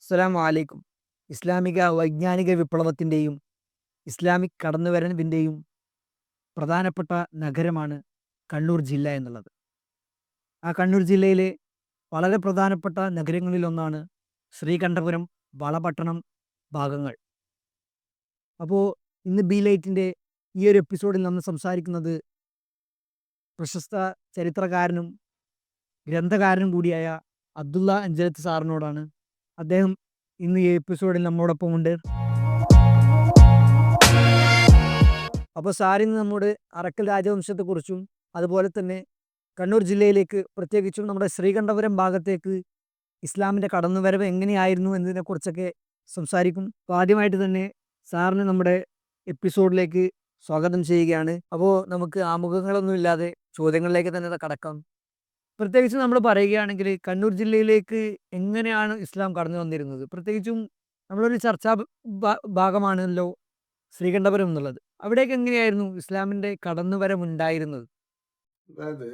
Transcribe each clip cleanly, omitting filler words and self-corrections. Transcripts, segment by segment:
അസ്സലാമു അലൈക്കും. ഇസ്ലാമിക വൈജ്ഞാനിക വിപ്ലവത്തിൻ്റെയും ഇസ്ലാമിക് കടന്നുവരവിൻ്റെയും പ്രധാനപ്പെട്ട നഗരമാണ് കണ്ണൂർ ജില്ല എന്നുള്ളത്. ആ കണ്ണൂർ ജില്ലയിലെ വളരെ പ്രധാനപ്പെട്ട നഗരങ്ങളിലൊന്നാണ് ശ്രീകണ്ഠപുരം, വളപട്ടണം ഭാഗങ്ങൾ. അപ്പോൾ ഇന്ന് ബി ലൈറ്റിൻ്റെ ഈ ഒരു എപ്പിസോഡിൽ നമ്മൾ സംസാരിക്കുന്നത് പ്രശസ്ത ചരിത്രകാരനും ഗ്രന്ഥകാരനും കൂടിയായ അബ്ദുള്ള അഞ്ചലത്ത് സാറിനോടാണ്. അദ്ദേഹം ഇന്ന് ഈ എപ്പിസോഡിൽ നമ്മോടൊപ്പം ഉണ്ട്. അപ്പോൾ സാറിന്ന് നമ്മോട് അറക്കൽ രാജവംശത്തെക്കുറിച്ചും അതുപോലെ തന്നെ കണ്ണൂർ ജില്ലയിലേക്ക് പ്രത്യേകിച്ചും നമ്മുടെ ശ്രീകണ്ഠപുരം ഭാഗത്തേക്ക് ഇസ്ലാമിൻ്റെ കടന്നുവരവ് എങ്ങനെയായിരുന്നു എന്നതിനെക്കുറിച്ചൊക്കെ സംസാരിക്കും. അപ്പോൾ ആദ്യമായിട്ട് തന്നെ സാറിന് നമ്മുടെ എപ്പിസോഡിലേക്ക് സ്വാഗതം ചെയ്യുകയാണ്. അപ്പോൾ നമുക്ക് ആമുഖങ്ങളൊന്നുമില്ലാതെ ചോദ്യങ്ങളിലേക്ക് തന്നെ കടക്കാം. പ്രത്യേകിച്ച് നമ്മൾ പറയുകയാണെങ്കിൽ കണ്ണൂർ ജില്ലയിലേക്ക് എങ്ങനെയാണ് ഇസ്ലാം കടന്നു വന്നിരുന്നത്? പ്രത്യേകിച്ചും നമ്മളൊരു ചർച്ചാ ഭാഗമാണല്ലോ ശ്രീകണ്ഠപുരം എന്നുള്ളത്. അവിടേക്ക് എങ്ങനെയായിരുന്നു ഇസ്ലാമിൻ്റെ കടന്നുവരവുണ്ടായിരുന്നത്? അതായത്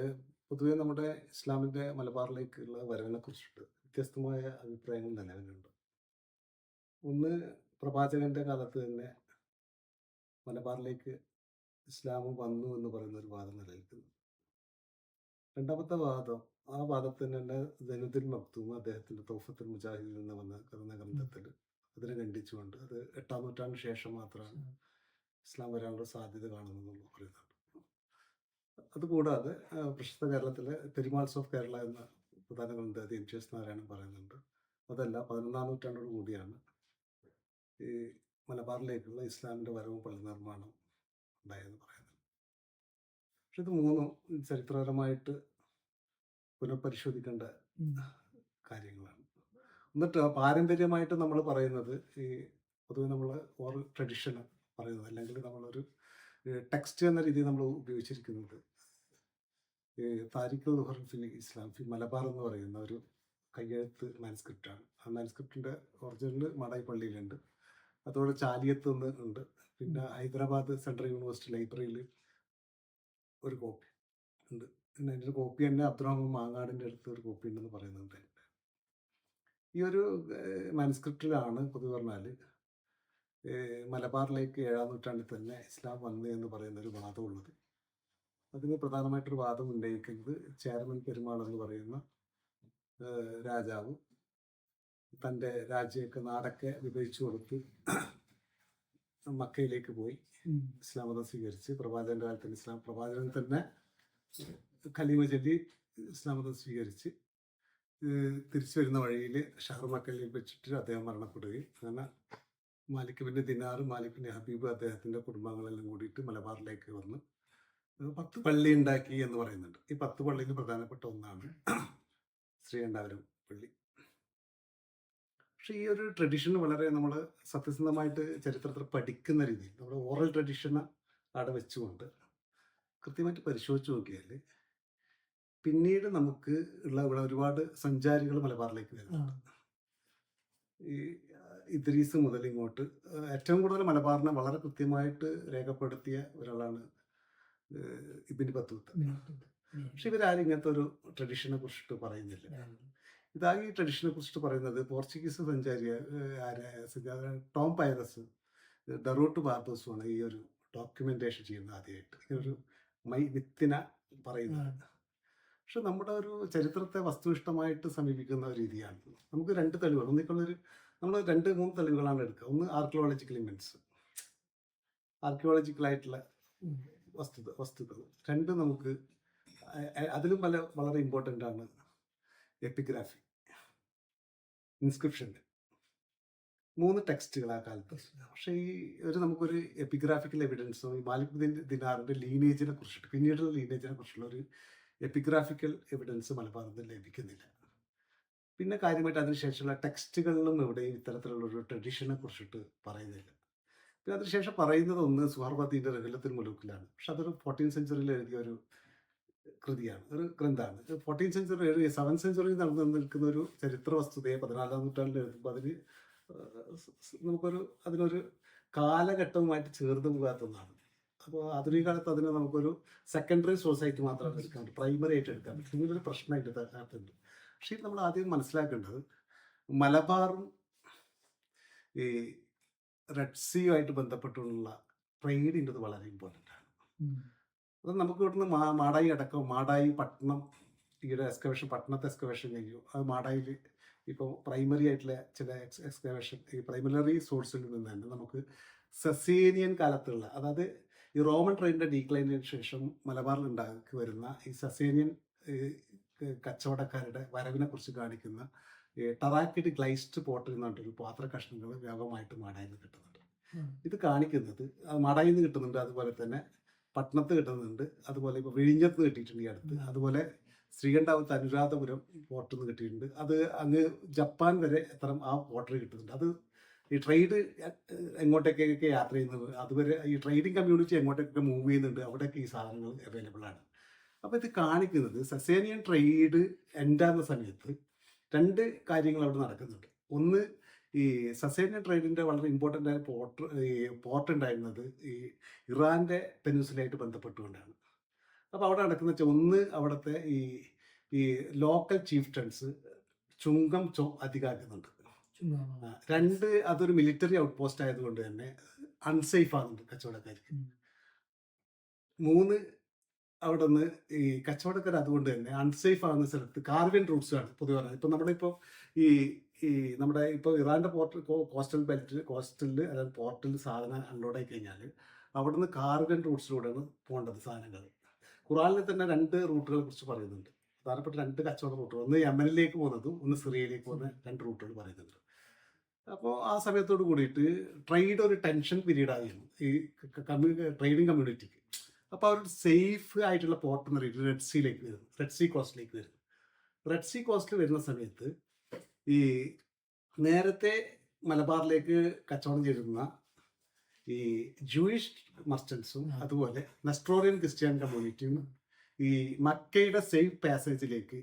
പൊതുവെ നമ്മുടെ ഇസ്ലാമിൻ്റെ മലബാറിലേക്കുള്ള വരവിനെ കുറിച്ചിട്ട് വ്യത്യസ്തമായ അഭിപ്രായങ്ങൾ നിലവിലുണ്ട്. ഒന്ന്, പ്രവാചകന്റെ കാലത്ത് തന്നെ മലബാറിലേക്ക് ഇസ്ലാം വന്നു എന്ന് പറയുന്ന ഒരു വാദം നിലനിൽക്കുന്നു. രണ്ടാമത്തെ വാദം, ആ വാദത്തിന് തന്നെ ജനുദ്ദീൻ മക്തൂം അദ്ദേഹത്തിൻ്റെ തൗഫത്തുൽ മുജാഹിദിൽ നിന്ന് വന്ന ഗ്രന്ഥത്തിൽ അതിനെ ഖണ്ഡിച്ചുകൊണ്ട് അത് 8-ാം നൂറ്റാണ്ടിന് ശേഷം മാത്രമാണ് ഇസ്ലാം വരാനുള്ള സാധ്യത കാണുന്നതെന്ന് പറയുന്നുണ്ട്. അതുകൂടാതെ പ്രശസ്ത കേരളത്തിലെ പെരുമാൾസ് ഓഫ് കേരള എന്ന പ്രധാന ഗ്രന്ഥം എം ടി എസ് നാരായണൻ പറയുന്നുണ്ട്. അതല്ല, 11-ാം നൂറ്റാണ്ടോട് കൂടിയാണ് ഈ മലബാറിലേക്കുള്ള ഇസ്ലാമിൻ്റെ വരവും പള്ളി നിർമ്മാണം ഉണ്ടായെന്ന് പറയുന്നത്. പക്ഷെ ഇത് മൂന്നും ചരിത്രപരമായിട്ട് പുനഃപരിശോധിക്കേണ്ട കാര്യങ്ങളാണ്. എന്നിട്ട് പാരമ്പര്യമായിട്ട് നമ്മൾ പറയുന്നത് ഈ പൊതുവെ നമ്മൾ ഓറൽ ട്രഡിഷൻ പറയുന്നത്, അല്ലെങ്കിൽ നമ്മളൊരു ടെക്സ്റ്റ് എന്ന രീതിയിൽ നമ്മൾ ഉപയോഗിച്ചിരിക്കുന്നത് താരിഖ് ദുഹർ ഫിൽ ഇസ്ലാം ഫി മലബാർ എന്ന് പറയുന്ന ഒരു കയ്യെഴുത്ത് മാനുസ്ക്രിപ്റ്റാണ്. ആ മാനുസ്ക്രിപ്റ്റിൻ്റെ ഒറിജിനൽ മാടായി പള്ളിയിലുണ്ട്. അതോടെ ചാലിയത്ത് നിന്ന് ഉണ്ട്. പിന്നെ ഹൈദരാബാദ് സെൻട്രൽ യൂണിവേഴ്സിറ്റി ലൈബ്രറിയിൽ ഒരു കോപ്പി ഉണ്ട്. പിന്നെ അതിൻ്റെ ഒരു കോപ്പി തന്നെ അബ്ദുറഹ്മാൻ മാങ്ങാടിൻ്റെ അടുത്ത് ഒരു കോപ്പി ഉണ്ടെന്ന് പറയുന്നുണ്ട്. ഈ ഒരു മാനുസ്ക്രിപ്റ്റിലാണ് പൊതുവെ പറഞ്ഞാൽ മലബാറിലേക്ക് 7-ാം നൂറ്റാണ്ടിൽ തന്നെ ഇസ്ലാം വന്നു എന്ന് പറയുന്ന ഒരു വാദമുള്ളത്. അതിന് പ്രധാനമായിട്ടൊരു വാദം ഉന്നയിക്കുന്നത് ചേരമൻ പെരുമാൾ എന്ന് പറയുന്ന രാജാവ് തൻ്റെ രാജ്യമൊക്കെ നാടൊക്കെ വിഭജിച്ചു കൊടുത്ത് മക്കയിലേക്ക് പോയി ഇസ്ലാം മതം സ്വീകരിച്ച് പ്രവാചകന്റെ കാലത്ത് പ്രവാചകൻ തന്നെ ഖലീമ ചൊല്ലി ഇസ്ലാം മതം സ്വീകരിച്ച് തിരിച്ചു വരുന്ന വഴിയിൽ ഷഹർ മക്കയിൽ വെച്ചിട്ട് അദ്ദേഹം മരണപ്പെടുകയും അങ്ങനെ മാലിക് ബിൻ ദിനാർ, മാലിക് ബിൻ ഹബീബ് അദ്ദേഹത്തിൻ്റെ കുടുംബങ്ങളെല്ലാം കൂടിയിട്ട് മലബാറിലേക്ക് വന്ന് 10 പള്ളി ഉണ്ടാക്കി എന്ന് പറയുന്നുണ്ട്. ഈ 10 പള്ളിയിൽ പ്രധാനപ്പെട്ട ഒന്നാണ് ശ്രീകണ്ഠപുരം പള്ളി. പക്ഷെ ഈ ഒരു ട്രഡീഷൻ വളരെ നമ്മൾ സത്യസന്ധമായിട്ട് ചരിത്രത്തിൽ പഠിക്കുന്ന രീതിയിൽ നമ്മുടെ ഓറൽ ട്രഡീഷനെ അവിടെ വെച്ചുകൊണ്ട് കൃത്യമായിട്ട് പരിശോധിച്ച് നോക്കിയാൽ പിന്നീട് നമുക്ക് ഇവിടെ ഒരുപാട് സഞ്ചാരികൾ മലബാറിലേക്ക് വരുന്നുണ്ട്. ഈ ഇദ്രീസ് മുതൽ ഇങ്ങോട്ട് ഏറ്റവും കൂടുതൽ മലബാറിനെ വളരെ കൃത്യമായിട്ട് രേഖപ്പെടുത്തിയ ഒരാളാണ് ഇബ്നു ബത്തൂത്ത. പക്ഷെ ഇവരാരും ഇങ്ങനത്തെ ഒരു ട്രഡീഷനെ കുറിച്ചിട്ട് പറയുന്നില്ല. ഇതാകെ ഈ ട്രഡീഷനെ കുറിച്ചിട്ട് പറയുന്നത് പോർച്ചുഗീസ് ടോം പൈറസ്, ഡറോട്ട് ബാർബോസുമാണ് ഈ ഒരു ഡോക്യുമെന്റേഷൻ ചെയ്യുന്നത് ആദ്യമായിട്ട്. ഇങ്ങനൊരു മിത്തിനെ പറയുന്നത്. പക്ഷെ നമ്മുടെ ഒരു ചരിത്രത്തെ വസ്തുനിഷ്ഠമായിട്ട് സമീപിക്കുന്ന ഒരു രീതിയാണ്. നമുക്ക് 2 തെളിവുകൾ, ഒന്നിക്കൊള്ളൊരു നമ്മൾ 2-3 തെളിവുകളാണ് എടുക്കുക. ഒന്ന് ആർക്കിയോളജിക്കൽ ഇവൻറ്റ്സ്, ആർക്കിയോളജിക്കലായിട്ടുള്ള വസ്തുതകൾ. 2 നമുക്ക് അതിലും വളരെ ഇമ്പോർട്ടൻ്റ് ആണ് എപ്പിഗ്രാഫി, ഇൻസ്ക്രിപ്ഷൻ്റെ 3 ടെക്സ്റ്റുകൾ ആ കാലത്ത്. പക്ഷേ ഈ നമുക്കൊരു എപ്പിഗ്രാഫിക്കൽ എവിഡൻസോ ഈ മാലിക് ബിൻ ദിനാറിൻ്റെ ലീനേജിനെ കുറിച്ചിട്ട്, പിന്നീടുള്ള ലീനേജിനെ കുറിച്ചുള്ള ഒരു എപ്പിഗ്രാഫിക്കൽ എവിഡൻസ് മലബാറിൽ ലഭിക്കുന്നില്ല. പിന്നെ കാര്യമായിട്ട് അതിനുശേഷമുള്ള ടെക്സ്റ്റുകളിലും എവിടെയും ഇത്തരത്തിലുള്ളൊരു ട്രഡീഷനെ കുറിച്ചിട്ട് പറയുന്നില്ല. പിന്നെ അതിനുശേഷം പറയുന്നത് ഒന്ന് സുഹർബത്തിൻ്റെ റഹലത്തുൽ മുലൂക്കിലാണ്. പക്ഷെ അതൊരു 14th സെഞ്ചുറിയിൽ എഴുതിയ ഒരു കൃതിയാണ്, ഒരു ഗ്രന്ഥമാണ്. 14th സെഞ്ചുറി 7th സെഞ്ചുറിയിൽ നടന്നു നിൽക്കുന്ന ഒരു ചരിത്ര വസ്തുതയെ 14-ാം നൂറ്റാണ്ടിൽ എഴുതുമ്പോൾ അതിനൊരു കാലഘട്ടവുമായിട്ട് ചേർന്ന് പോകാത്ത ഒന്നാണ്. അപ്പോൾ ആധുനിക കാലത്ത് അതിനെ നമുക്കൊരു സെക്കൻഡറി സോഴ്സ് ആയിട്ട് മാത്രം എടുക്കാൻ പറ്റും, പ്രൈമറി ആയിട്ട് എടുക്കാൻ പറ്റും. ഇങ്ങനൊരു പ്രശ്നമായിട്ട് അതിനകത്തുണ്ട്. പക്ഷേ നമ്മൾ ആദ്യം മനസ്സിലാക്കേണ്ടത് മലബാറും ഈ റെഡ് സീയുമായിട്ട് ബന്ധപ്പെട്ടുള്ള ട്രേഡിൻ്റെ അത് വളരെ ഇമ്പോർട്ടൻ്റ് ആണ്. അത് നമുക്ക് ഇവിടുന്ന് മാടായി അടക്കം മാടായി പട്ടണം ഈയുടെ എക്സ്കവേഷൻ പട്ടണത്തെ എക്സ്കവേഷൻ കഴിഞ്ഞു. അത് മാടായിൽ ഇപ്പോൾ പ്രൈമറി ആയിട്ടുള്ള ചില എക്സ്കവേഷൻ ഈ പ്രൈമറി സോഴ്സിൽ നിന്ന് തന്നെ നമുക്ക് സസേനിയൻ കാലത്തുള്ള, അതായത് ഈ റോമൻ ട്രെയിനിൻ്റെ ഡീക്ലൈനിന് ശേഷം മലബാറിൽ ഉണ്ടാക്കി വരുന്ന ഈ സസേനിയൻ കച്ചവടക്കാരുടെ വരവിനെ കുറിച്ച് കാണിക്കുന്ന ടറാക്കിഡ് ഗ്ലൈസ്ഡ് പോട്ടിൽ എന്ന് പറഞ്ഞിട്ടൊരു പാത്ര കഷ്ണങ്ങൾ വ്യാപകമായിട്ട് മാടായിൽ നിന്ന് കിട്ടുന്നുണ്ട്. ഇത് കാണിക്കുന്നത് മാടായിൽ നിന്ന് കിട്ടുന്നുണ്ട്, അതുപോലെ തന്നെ പട്ടണത്ത് കിട്ടുന്നുണ്ട്, അതുപോലെ ഇപ്പോൾ വിഴിഞ്ഞത്ത് കിട്ടിയിട്ടുണ്ട് ഈ അടുത്ത്, അതുപോലെ ശ്രീകണ്ഠാപുരത്ത് അനുരാധപുരം പോർട്ടിൽ നിന്ന് കിട്ടിയിട്ടുണ്ട്. അത് അങ്ങ് ജപ്പാൻ വരെ എത്ര ആ പോർട്ടർ കിട്ടുന്നുണ്ട്. അത് ഈ ട്രേഡ് എങ്ങോട്ടേക്കൊക്കെ യാത്ര ചെയ്യുന്നത്, അതുവരെ ഈ ട്രേഡിങ് കമ്മ്യൂണിറ്റി എങ്ങോട്ടേക്കൊക്കെ മൂവ് ചെയ്യുന്നുണ്ട്, അവിടെയൊക്കെ ഈ സാധനങ്ങൾ അവൈലബിൾ ആണ്. അപ്പോൾ ഇത് കാണിക്കുന്നത് സസേനിയൻ ട്രേഡ് എൻഡാകുന്ന സമയത്ത് രണ്ട് കാര്യങ്ങൾ അവിടെ നടക്കുന്നുണ്ട്. ഒന്ന്, ഈ സസേനിയൻ ട്രേഡിൻ്റെ വളരെ ഇമ്പോർട്ടൻ്റ് ആയ പോർട്ട് ഉണ്ടായിരുന്നത് ഈ ഇറാൻ്റെ പെനിൻസുലയായിട്ട് ബന്ധപ്പെട്ടുകൊണ്ടാണ്. അപ്പോൾ അവിടെ നടക്കുന്ന വെച്ചാൽ ഒന്ന്, അവിടുത്തെ ഈ ലോക്കൽ ചീഫ്റ്റൻസ് ചുങ്കം അധികാക്കുന്നുണ്ട്. രണ്ട്, അതൊരു മിലിറ്ററി ഔട്ട് പോസ്റ്റ് ആയതുകൊണ്ട് തന്നെ അൺസേഫ് ആകുന്നുണ്ട് കച്ചവടക്കാർക്ക്. മൂന്ന്, അവിടെ നിന്ന് ഈ കച്ചവടക്കാർ അതുകൊണ്ട് തന്നെ അൺസേഫ് ആകുന്ന സ്ഥലത്ത് കാർവിൻ റൂട്ട്സ് ആണ് പൊതുവെ പറയുന്നത്. ഇപ്പം നമ്മളിപ്പോൾ ഈ നമ്മുടെ ഇപ്പോൾ ഇറാൻ്റെ കോസ്റ്റലിൽ അതായത് പോർട്ടിൽ സാധനം അൺലോഡ് ആയി കഴിഞ്ഞാൽ അവിടെ നിന്ന് കാർവിൻ റൂട്ട്സിലൂടെയാണ് പോകേണ്ടത് സാധനങ്ങൾ. ഖുറാനിൽ തന്നെ 2 റൂട്ടുകളെ കുറിച്ച് പറയുന്നുണ്ട്, പ്രധാനപ്പെട്ട 2 കച്ചവട റൂട്ടുകൾ. ഒന്ന് യമനിലേക്ക് പോകുന്നതും ഒന്ന് സിറിയയിലേക്ക് പോകുന്ന 2 റൂട്ടുകൾ പറയുന്നുണ്ട്. അപ്പോൾ ആ സമയത്തോട് കൂടിയിട്ട് ട്രേഡ് ഒരു ടെൻഷൻ പീരീഡ് ആയിരുന്നു ഈ ട്രേഡിങ് കമ്മ്യൂണിറ്റിക്ക്. അപ്പോൾ അവർ സേഫ് ആയിട്ടുള്ള പോർട്ട് എന്ന് പറയുന്നത് റെഡ് സീയിലേക്ക് വരുന്നു, റെഡ് സീ കോസ്റ്റിലേക്ക് വരുന്നു. റെഡ് സീ കോസ്റ്റിൽ വരുന്ന സമയത്ത് ഈ നേരത്തെ മലബാറിലേക്ക് കച്ചവടം ചെയ്തിരുന്ന ഈ ജൂയിഷ് മർച്ചൻസും അതുപോലെ നെസ്ട്രോറിയൻ ക്രിസ്ത്യൻ കമ്മ്യൂണിറ്റിയും ഈ മക്കയുടെ സേഫ് പാസേജിലേക്ക്